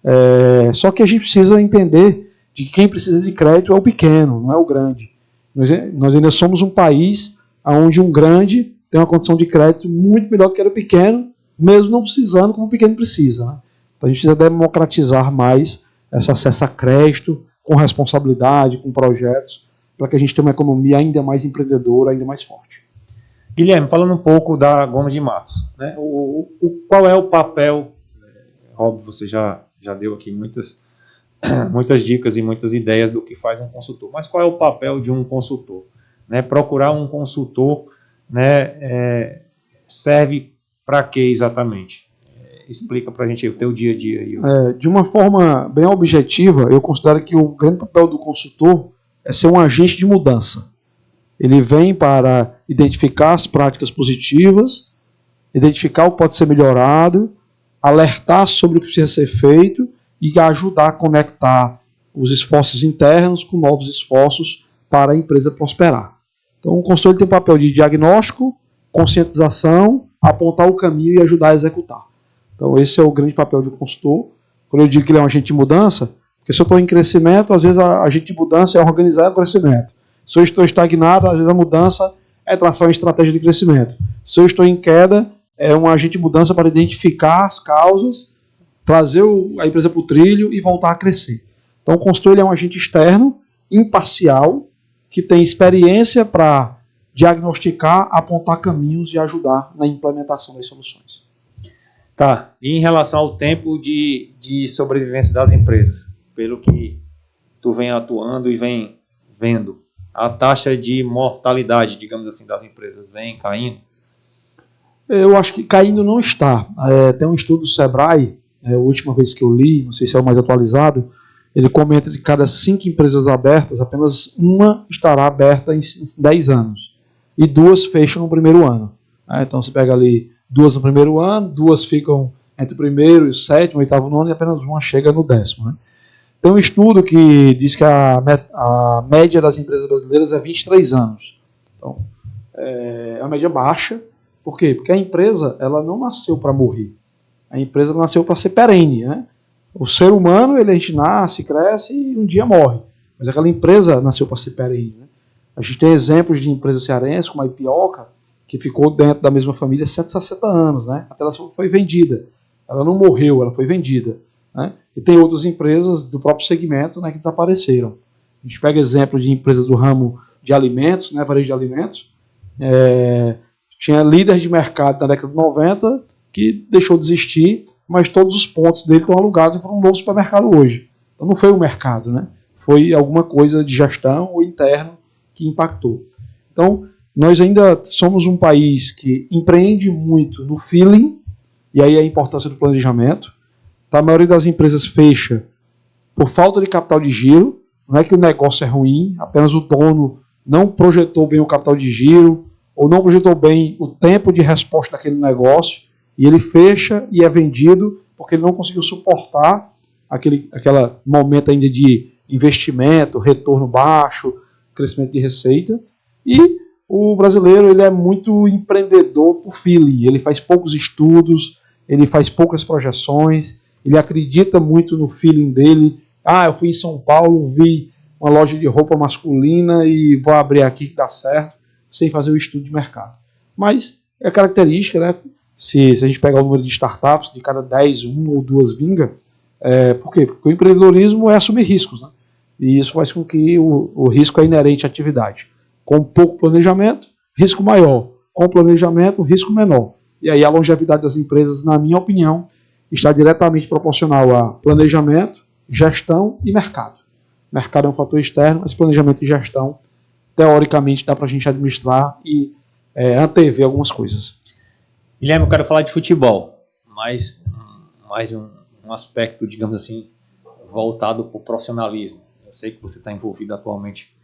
Né? Só que a gente precisa entender de que quem precisa de crédito é o pequeno, não é o grande. Nós ainda somos um país onde um grande tem uma condição de crédito muito melhor do que era o pequeno, mesmo não precisando como o pequeno precisa. Né? Então a gente precisa democratizar mais esse acesso a crédito, com responsabilidade, com projetos, para que a gente tenha uma economia ainda mais empreendedora, ainda mais forte. Guilherme, falando um pouco da Gomes de Matos, né? Qual é o papel, óbvio, você já deu aqui muitas dicas e muitas ideias do que faz um consultor, mas qual é o papel de um consultor? Né? Procurar um consultor, né, serve para quê exatamente? Explica para a gente aí, o teu dia a dia. Aí. De uma forma bem objetiva, eu considero que o grande papel do consultor é ser um agente de mudança. Ele vem para identificar as práticas positivas, identificar o que pode ser melhorado, alertar sobre o que precisa ser feito e ajudar a conectar os esforços internos com novos esforços para a empresa prosperar. Então, o consultor tem o papel de diagnóstico, conscientização, apontar o caminho e ajudar a executar. Então, esse é o grande papel de um consultor. Quando eu digo que ele é um agente de mudança, porque se eu estou em crescimento, às vezes a agente de mudança é organizar o crescimento. Se eu estou estagnado, às vezes a mudança é traçar uma estratégia de crescimento. Se eu estou em queda, é um agente de mudança para identificar as causas, trazer a empresa para o trilho e voltar a crescer. Então, o consultor é um agente externo, imparcial, que tem experiência para diagnosticar, apontar caminhos e ajudar na implementação das soluções. Tá, e em relação ao tempo de sobrevivência das empresas, pelo que tu vem atuando e vem vendo, a taxa de mortalidade, digamos assim, das empresas vem caindo? Eu acho que caindo não está. Tem um estudo do Sebrae, a última vez que eu li, não sei se é o mais atualizado, ele comenta que de cada 5 empresas abertas, apenas uma estará aberta em 10 anos. E 2 fecham no primeiro ano. Então você pega ali 2 no primeiro ano, 2 ficam entre o primeiro e o 7º, 8º nono, e apenas uma chega no 10º. Né? Tem um estudo que diz que a média das empresas brasileiras é 23 anos. Então, é uma média baixa. Por quê? Porque a empresa ela não nasceu para morrer. A empresa nasceu para ser perene. Né? O ser humano, a gente nasce, cresce e um dia morre. Mas aquela empresa nasceu para ser perene. Né? A gente tem exemplos de empresas cearenses, como a Ipioca, que ficou dentro da mesma família 160 anos. Né? Até ela foi vendida. Ela não morreu, ela foi vendida. Né? E tem outras empresas do próprio segmento, né, que desapareceram. A gente pega exemplo de empresas do ramo de alimentos, né, varejo de alimentos. Tinha líder de mercado na década de 90 que deixou de existir, mas todos os pontos dele estão alugados para um novo supermercado hoje. Então não foi o mercado, né? Foi alguma coisa de gestão ou interno que impactou. Então nós ainda somos um país que empreende muito no feeling, e aí a importância do planejamento. A maioria das empresas fecha por falta de capital de giro. Não é que o negócio é ruim, apenas o dono não projetou bem o capital de giro, ou não projetou bem o tempo de resposta daquele negócio, e ele fecha e é vendido porque ele não conseguiu suportar aquele momento ainda de investimento, retorno baixo, crescimento de receita. E o brasileiro ele é muito empreendedor por feeling. Ele faz poucos estudos, ele faz poucas projeções, ele acredita muito no feeling dele. Eu fui em São Paulo, vi uma loja de roupa masculina e vou abrir aqui que dá certo, sem fazer o estudo de mercado. Mas é característica, né? Se a gente pegar o número de startups, de cada 10, 1 ou 2 vinga. Por quê? Porque o empreendedorismo é assumir riscos, né? E isso faz com que o risco é inerente à atividade. Com pouco planejamento, risco maior. Com planejamento, risco menor. E aí a longevidade das empresas, na minha opinião, está diretamente proporcional a planejamento, gestão e mercado. Mercado é um fator externo, mas planejamento e gestão, teoricamente, dá para a gente administrar e antever algumas coisas. Guilherme, eu quero falar de futebol, mas mais um aspecto, digamos assim, voltado para o profissionalismo. Eu sei que você está envolvido atualmente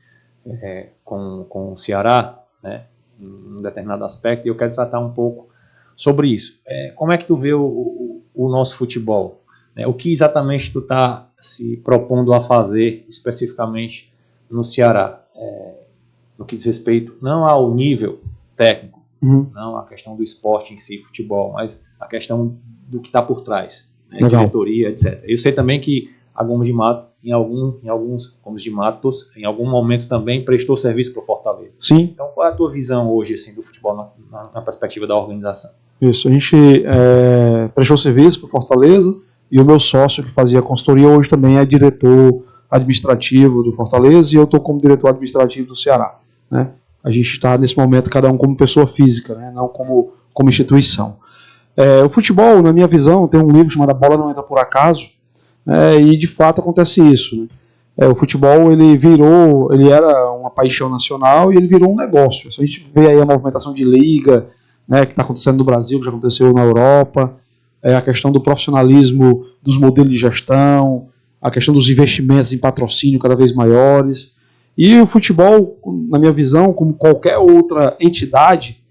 com o Ceará, né, em um determinado aspecto, e eu quero tratar um pouco sobre isso. Como é que tu vê o nosso futebol? O que exatamente tu está se propondo a fazer especificamente no Ceará? No que diz respeito não ao nível técnico, não a questão do esporte em si, futebol, mas a questão do que está por trás, né, diretoria, etc. Eu sei também que a Gomes de Matos, em alguns Gomes de Matos, em algum momento também prestou serviço para o Fortaleza. Sim. Então, qual é a tua visão hoje assim, do futebol na perspectiva da organização? Isso, a gente prestou serviço para o Fortaleza e o meu sócio que fazia consultoria hoje também é diretor administrativo do Fortaleza e eu estou como diretor administrativo do Ceará, né? A gente está nesse momento cada um como pessoa física, né? Não como instituição. O futebol, na minha visão, tem um livro chamado A Bola Não Entra Por Acaso, e de fato acontece isso, né? O futebol ele era uma paixão nacional e ele virou um negócio. A gente vê aí a movimentação de liga, né, que está acontecendo no Brasil, que já aconteceu na Europa, a questão do profissionalismo dos modelos de gestão, a questão dos investimentos em patrocínio cada vez maiores. E o futebol, na minha visão, como qualquer outra entidade,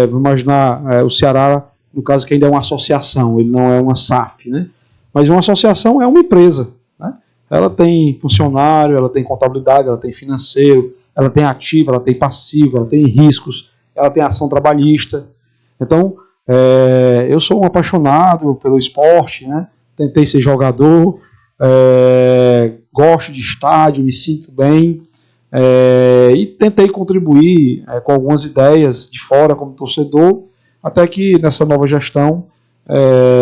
vamos imaginar o Ceará, no caso que ainda é uma associação, ele não é uma SAF, né? Mas uma associação é uma empresa, né? Ela tem funcionário, ela tem contabilidade, ela tem financeiro, ela tem ativo, ela tem passivo, ela tem riscos, ela tem ação trabalhista. Então, eu sou um apaixonado pelo esporte, né? Tentei ser jogador, gosto de estádio, me sinto bem, e tentei contribuir com algumas ideias de fora como torcedor, até que nessa nova gestão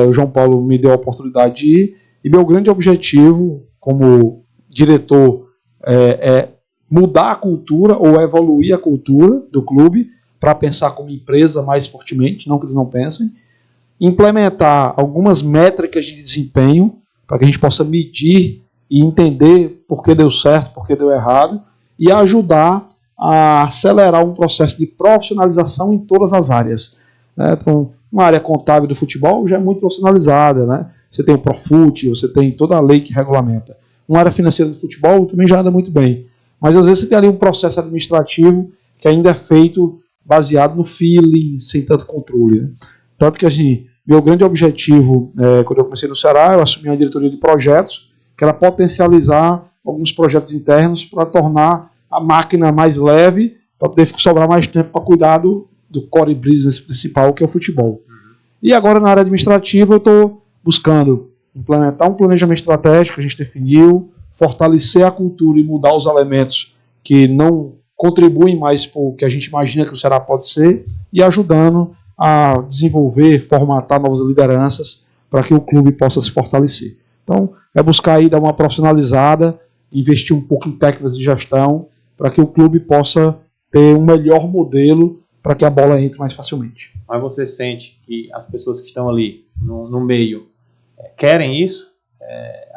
o João Paulo me deu a oportunidade de ir, e meu grande objetivo como diretor é mudar a cultura ou evoluir a cultura do clube para pensar como empresa mais fortemente, não que eles não pensem, implementar algumas métricas de desempenho para que a gente possa medir e entender por que deu certo, por que deu errado, e ajudar a acelerar um processo de profissionalização em todas as áreas. Então, uma área contábil do futebol já é muito profissionalizada, né? Você tem o Profut, você tem toda a lei que regulamenta. Uma área financeira do futebol também já anda muito bem. Mas às vezes você tem ali um processo administrativo que ainda é feito baseado no feeling, sem tanto controle, né? Tanto que assim, meu grande objetivo, quando eu comecei no Ceará, eu assumi a diretoria de projetos, que era potencializar alguns projetos internos para tornar a máquina mais leve, para poder sobrar mais tempo para cuidar do core business principal, que é o futebol. E agora, na área administrativa, eu estou buscando implementar um planejamento estratégico que a gente definiu, fortalecer a cultura e mudar os elementos que não contribuem mais para o que a gente imagina que o Ceará pode ser, e ajudando a desenvolver, formatar novas lideranças para que o clube possa se fortalecer. Então, é buscar aí dar uma profissionalizada, investir um pouco em técnicas de gestão, para que o clube possa ter um melhor modelo para que a bola entre mais facilmente. Mas você sente que as pessoas que estão ali no meio querem isso?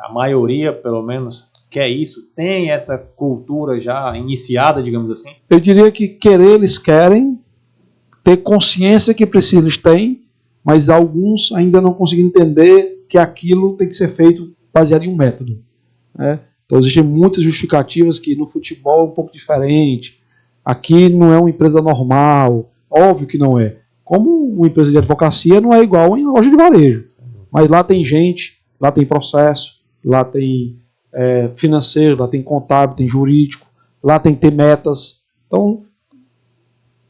A maioria, pelo menos, quer isso? Tem essa cultura já iniciada, digamos assim? Eu diria que querer eles querem, ter consciência que precisam eles têm, mas alguns ainda não conseguem entender que aquilo tem que ser feito baseado em um método, né? Então existem muitas justificativas que no futebol é um pouco diferente, aqui não é uma empresa normal, óbvio que não é. Como uma empresa de advocacia não é igual em loja de varejo, mas lá tem gente, lá tem processo, lá tem financeiro, lá tem contábil, tem jurídico, lá tem que ter metas. Então,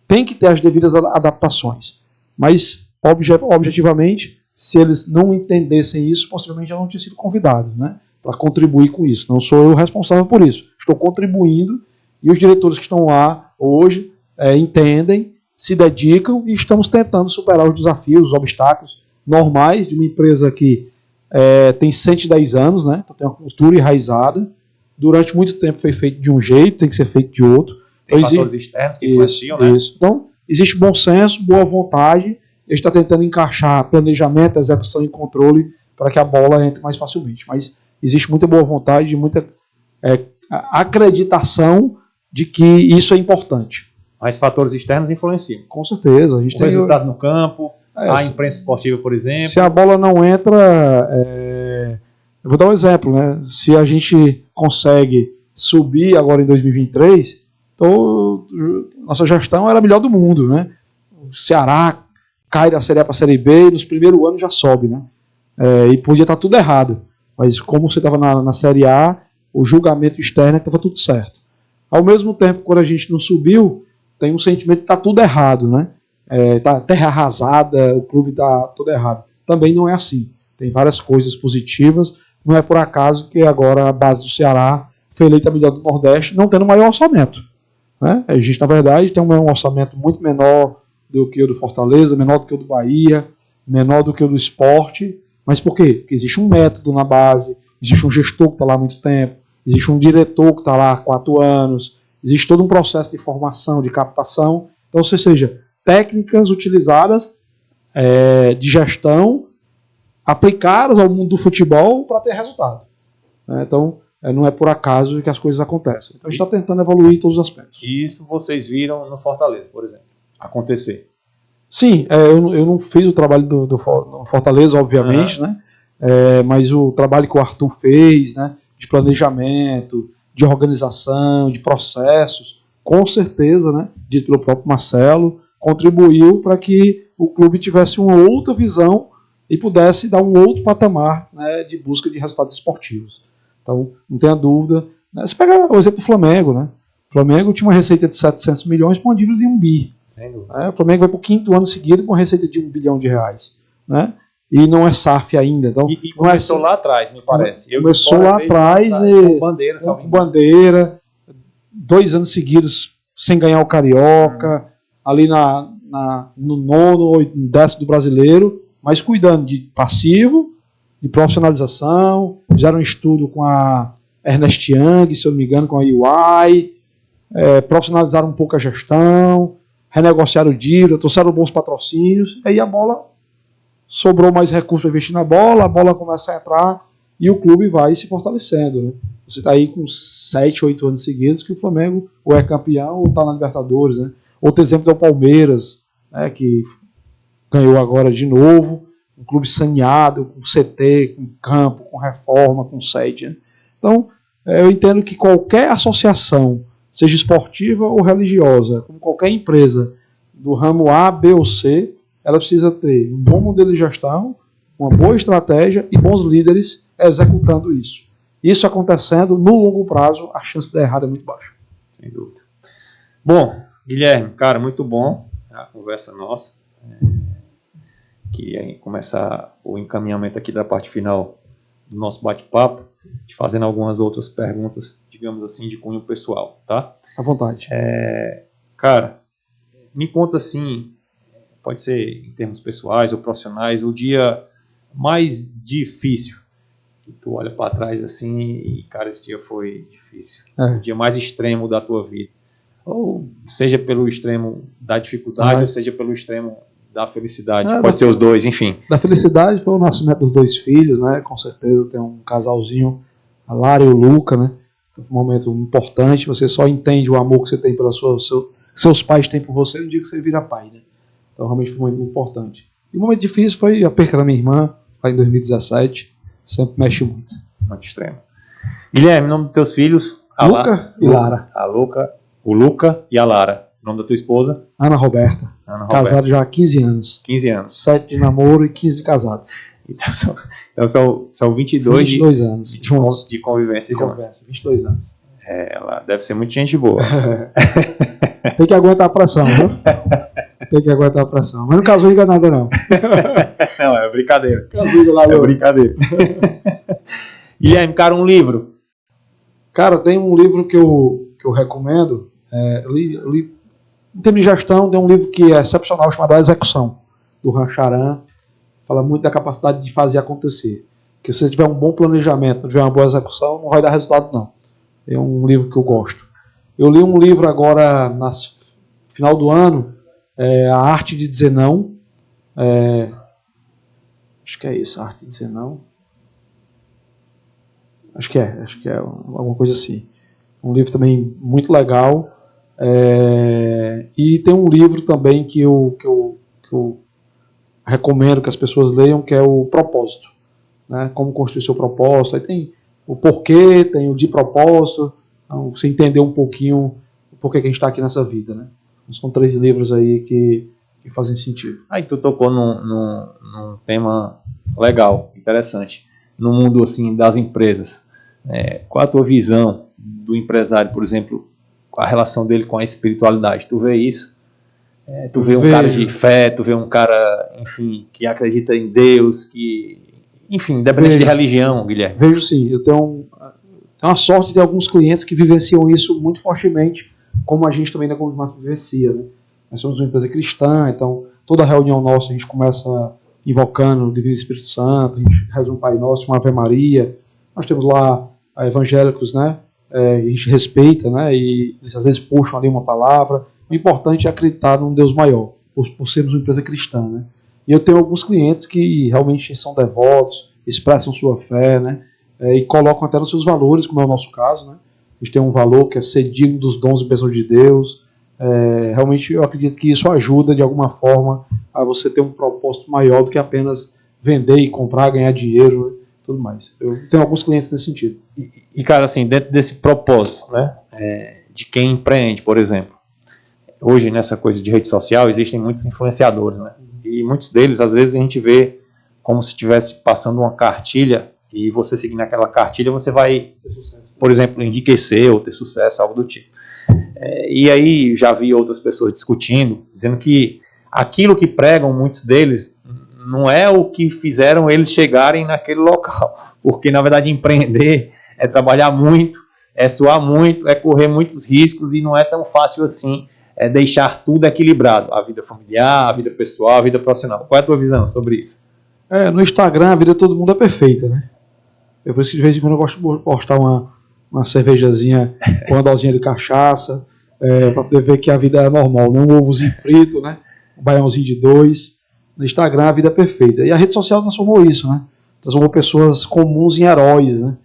tem que ter as devidas adaptações. Mas, objetivamente, se eles não entendessem isso, possivelmente já não tinham sido convidados, né, para contribuir com isso. Não sou eu responsável por isso. Estou contribuindo e os diretores que estão lá hoje entendem, se dedicam e estamos tentando superar os desafios, os obstáculos normais de uma empresa que tem 110 anos, né, então tem uma cultura enraizada. Durante muito tempo foi feito de um jeito, tem que ser feito de outro. Tem fatores externos que influenciam, né? Isso. Então, existe bom senso, boa vontade. Ele está tentando encaixar planejamento, execução e controle para que a bola entre mais facilmente. Mas existe muita boa vontade e muita acreditação de que isso é importante. Mas fatores externos influenciam. Com certeza. A gente tem resultado no campo, a imprensa esportiva, por exemplo. Se a bola não entra... Eu vou dar um exemplo, né? Se a gente consegue subir agora em 2023, então nossa gestão era a melhor do mundo, né? O Ceará cai da Série A para a Série B e nos primeiros anos já sobe, né? E podia estar tudo errado. Mas como você estava na Série A, o julgamento externo estava tudo certo. Ao mesmo tempo, quando a gente não subiu, tem um sentimento que está tudo errado, né? Tá terra arrasada, o clube está tudo errado. Também não é assim. Tem várias coisas positivas. Não é por acaso que agora a base do Ceará foi eleita a melhor do Nordeste, não tendo maior orçamento, né? A gente, na verdade, tem um orçamento muito menor do que o do Fortaleza, menor do que o do Bahia, menor do que o do Sport. Mas por quê? Porque existe um método na base, existe um gestor que está lá há muito tempo, existe um diretor que está lá há 4 anos, existe todo um processo de formação, de captação. Então, ou seja, técnicas utilizadas de gestão aplicadas ao mundo do futebol para ter resultado. Então, não é por acaso que as coisas acontecem. Então, a gente está tentando evoluir em todos os aspectos. Isso vocês viram no Fortaleza, por exemplo, acontecer? Sim, eu não fiz o trabalho do Fortaleza, obviamente, né? Mas o trabalho que o Arthur fez, né, de planejamento, de organização, de processos, com certeza, né, dito pelo próprio Marcelo, contribuiu para que o clube tivesse uma outra visão e pudesse dar um outro patamar, né, de busca de resultados esportivos. Então, não tenha dúvida. Né, você pega o exemplo do Flamengo, né? O Flamengo tinha uma receita de 700 milhões com uma dívida de 1 bi. O Flamengo vai para o 5º ano seguido com uma receita de R$1 bilhão. Né? E não é SAF ainda. Então, e começou lá atrás, me parece. Começou lá atrás com bandeira, 2 anos seguidos sem ganhar o Carioca, ali no 9º ou 10º do Brasileiro, mas cuidando de passivo, de profissionalização. Fizeram um estudo com a Ernest Young, se eu não me engano, com a UI, profissionalizaram um pouco a gestão, renegociaram o dívida, trouxeram bons patrocínios, e aí a bola sobrou mais recursos para investir na bola, a bola começa a entrar e o clube vai se fortalecendo. Né? Você está aí com 7, 8 anos seguidos que o Flamengo ou é campeão ou está na Libertadores. Né? Outro exemplo é o Palmeiras, né, que ganhou agora de novo, um clube saneado, com CT, com campo, com reforma, com sede. Né? Então, eu entendo que qualquer associação, seja esportiva ou religiosa, como qualquer empresa do ramo A, B ou C, ela precisa ter um bom modelo de gestão, uma boa estratégia e bons líderes executando isso. Isso acontecendo, no longo prazo, a chance de dar errado é muito baixa. Sem dúvida. Bom, Guilherme, cara, muito bom a conversa nossa. Queria começar o encaminhamento aqui da parte final do nosso bate-papo, te fazendo algumas outras perguntas, digamos assim, de cunho pessoal, tá? À vontade. Cara, me conta assim, pode ser em termos pessoais ou profissionais, o dia mais difícil que tu olha para trás assim e, cara, esse dia foi difícil. O dia mais extremo da tua vida. Ou seja pelo extremo da dificuldade, ou seja pelo extremo da felicidade. Pode ser os dois, enfim. Da felicidade foi o nascimento dos 2 filhos, né? Com certeza tem um casalzinho, a Lara e o Luca, né? Foi um momento importante. Você só entende o amor que você tem pelos seus pais têm por você no dia que você vira pai, né? Então realmente foi muito importante. E o momento difícil foi a perda da minha irmã, lá em 2017. Sempre mexe muito. Muito extremo. Guilherme, nome dos teus filhos? Luca e Lara. O Luca e a Lara. Nome da tua esposa? Ana Roberta. Casado já há 15 anos. 15 anos. 7 de namoro e 15 de casados. Então são 22 anos de convivência. 22 anos. Ela deve ser muito gente boa. Tem que aguentar a pressão, viu? Tem que aguentar a pressão. Mas não casuiga nada, não. Não, é brincadeira. Casuiga lá, É brincadeira. Guilherme, cara, um livro. Cara, tem um livro que eu recomendo. Eu li, em termos de gestão, tem um livro que é excepcional, chamado A Execução, do Rancharan. Fala muito da capacidade de fazer acontecer. Porque se você tiver um bom planejamento, não tiver uma boa execução, não vai dar resultado, não. É um livro que eu gosto. Eu li um livro agora, no final do ano, A Arte de Dizer Não. Acho que é isso, A Arte de Dizer Não. Acho que é alguma coisa assim. Um livro também muito legal. E tem um livro também que eu recomendo que as pessoas leiam, que é o Propósito. Né? Como construir seu propósito. Aí tem o porquê, tem o de propósito. Então, você entender um pouquinho o porquê que a gente está aqui nessa vida. Né? São 3 livros aí que fazem sentido. Aí tu tocou num tema legal, interessante. No mundo assim, das empresas. Qual a tua visão do empresário, por exemplo, a relação dele com a espiritualidade? Tu vê isso? Tu vê um cara de fé, tu vê um cara, enfim, que acredita em Deus, que, enfim, independente de religião, Guilherme. Vejo sim. Eu tenho a sorte de ter alguns clientes que vivenciam isso muito fortemente, como a gente também na Comunidade vivencia. Né? Nós somos uma empresa cristã, então toda reunião nossa a gente começa invocando o Divino Espírito Santo, a gente reza um Pai Nosso, uma Ave Maria. Nós temos lá evangélicos, né? A gente respeita, né? E eles às vezes puxam ali uma palavra. O importante é acreditar num Deus maior, por sermos uma empresa cristã, né? E eu tenho alguns clientes que realmente são devotos, expressam sua fé, né? E colocam até nos seus valores, como é o nosso caso, né? A gente tem um valor que é ser digno dos dons e bênçãos de Deus. Realmente eu acredito que isso ajuda de alguma forma a você ter um propósito maior do que apenas vender e comprar, ganhar dinheiro, né? Tudo mais. Eu tenho alguns clientes nesse sentido. E cara, assim, dentro desse propósito, né, de quem empreende, por exemplo, hoje nessa coisa de rede social existem muitos influenciadores, né, e muitos deles, às vezes a gente vê como se estivesse passando uma cartilha e você seguindo aquela cartilha, você vai, por exemplo, enriquecer ou ter sucesso, algo do tipo. E aí já vi outras pessoas discutindo, dizendo que aquilo que pregam muitos deles não é o que fizeram eles chegarem naquele local, porque na verdade empreender é trabalhar muito, é suar muito, é correr muitos riscos e não é tão fácil assim deixar tudo equilibrado, a vida familiar, a vida pessoal, a vida profissional. Qual é a tua visão sobre isso? No Instagram a vida de todo mundo é perfeita, né? Por isso que de vez em quando eu gosto de postar uma cervejazinha com uma dosinha de cachaça, para poder ver que a vida é normal, não um ovozinho frito, né? Um baiãozinho de 2. No Instagram a vida é perfeita. E a rede social transformou isso, né? Transformou pessoas comuns em heróis, né?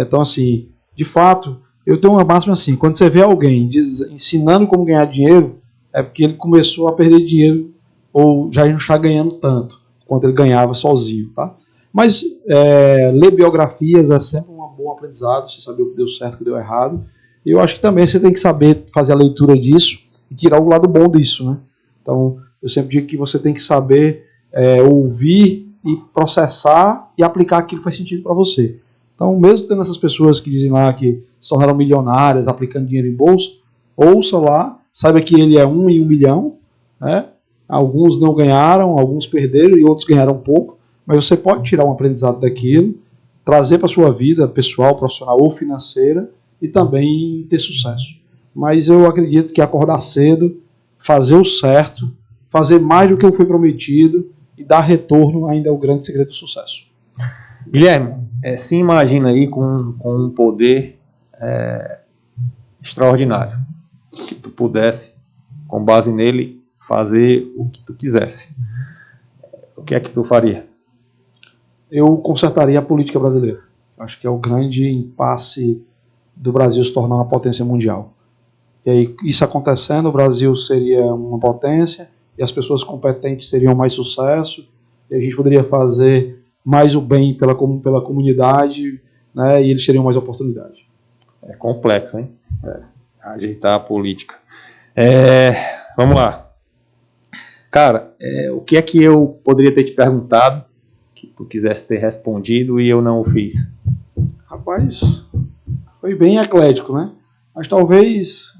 Então, assim, de fato, eu tenho uma máxima assim, quando você vê alguém ensinando como ganhar dinheiro, é porque ele começou a perder dinheiro ou já não está ganhando tanto quanto ele ganhava sozinho, tá? Mas ler biografias é sempre um bom aprendizado, você saber o que deu certo e o que deu errado. E eu acho que também você tem que saber fazer a leitura disso e tirar o lado bom disso, né? Então, eu sempre digo que você tem que saber ouvir e processar e aplicar aquilo que faz sentido para você. Então, mesmo tendo essas pessoas que dizem lá que se tornaram milionárias aplicando dinheiro em bolsa, ouça lá, saiba que ele é 1 em 1 milhão, né? Alguns não ganharam, alguns perderam e outros ganharam pouco, mas você pode tirar um aprendizado daquilo, trazer para a sua vida pessoal, profissional ou financeira e também ter sucesso. Mas eu acredito que acordar cedo, fazer o certo, fazer mais do que eu fui prometido e dar retorno ainda é o grande segredo do sucesso. Guilherme, se imagina aí com um poder extraordinário, que tu pudesse, com base nele, fazer o que tu quisesse. O que é que tu faria? Eu consertaria a política brasileira. Acho que é o grande impasse do Brasil se tornar uma potência mundial. E aí, isso acontecendo, o Brasil seria uma potência e as pessoas competentes teriam mais sucesso e a gente poderia fazer mais o bem pela comunidade, né, e eles teriam mais oportunidade. É complexo, hein? Ajeitar a política. Vamos lá. Cara, o que é que eu poderia ter te perguntado que tu quisesse ter respondido e eu não o fiz? Rapaz, Foi bem eclético, né? Mas talvez,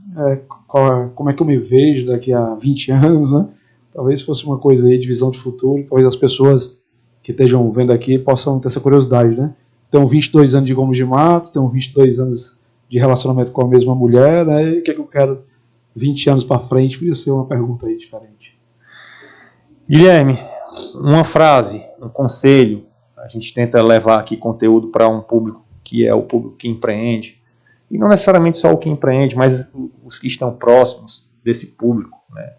como é que eu me vejo daqui a 20 anos, né? Talvez fosse uma coisa aí de visão de futuro, talvez as pessoas que estejam vendo aqui possam ter essa curiosidade, né? Tenho 22 anos de Gomes de Matos, tenho 22 anos de relacionamento com a mesma mulher, né? E o que é que eu quero 20 anos para frente? Podia ser uma pergunta aí diferente. Guilherme, uma frase, um conselho, a gente tenta levar aqui conteúdo para um público que é o público que empreende, e não necessariamente só o que empreende, mas os que estão próximos desse público, né?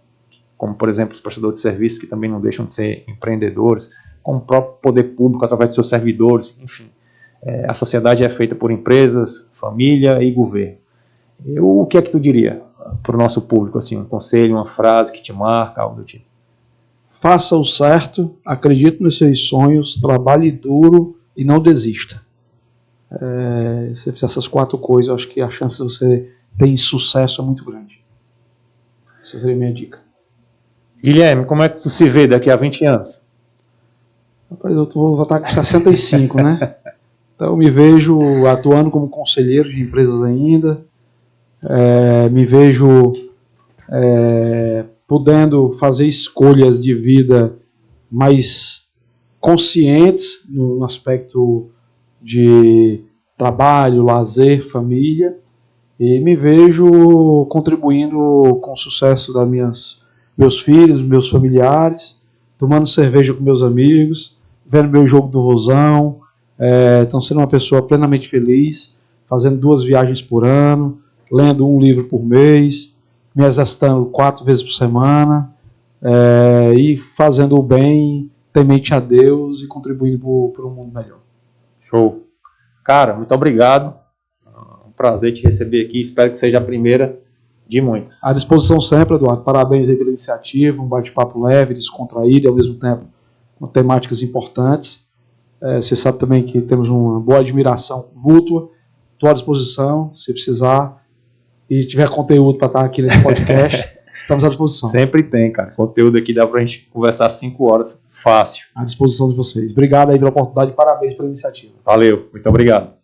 Como, por exemplo, os prestadores de serviços, que também não deixam de ser empreendedores, como o próprio poder público através de seus servidores, enfim. A sociedade é feita por empresas, família e governo. O que é que tu diria para o nosso público, assim, um conselho, uma frase que te marca, algo do tipo? Faça o certo, acredite nos seus sonhos, trabalhe duro e não desista. Se você fizer essas 4 coisas, eu acho que a chance de você ter sucesso é muito grande. Essa seria a minha dica. Guilherme, como é que tu se vê daqui a 20 anos? Rapaz, eu vou estar com 65, né? Então eu me vejo atuando como conselheiro de empresas ainda, me vejo podendo fazer escolhas de vida mais conscientes no aspecto de trabalho, lazer, família, e me vejo contribuindo com o sucesso das meus filhos, meus familiares, tomando cerveja com meus amigos, vendo meu jogo do Vozão, então sendo uma pessoa plenamente feliz, fazendo 2 viagens por ano, lendo 1 livro por mês, me exercitando 4 vezes por semana, e fazendo o bem, temente a Deus e contribuindo para um mundo melhor. Show. Cara, muito obrigado. Um prazer te receber aqui. Espero que seja a primeira de muitas. À disposição sempre, Eduardo. Parabéns aí pela iniciativa, um bate-papo leve, descontraído e ao mesmo tempo com temáticas importantes. Você sabe também que temos uma boa admiração mútua. Estou à disposição, se precisar e tiver conteúdo para estar aqui nesse podcast, estamos à disposição. Sempre tem, cara. Conteúdo aqui dá para a gente conversar 5 horas fácil. À disposição de vocês. Obrigado aí pela oportunidade e parabéns pela iniciativa. Valeu, muito obrigado.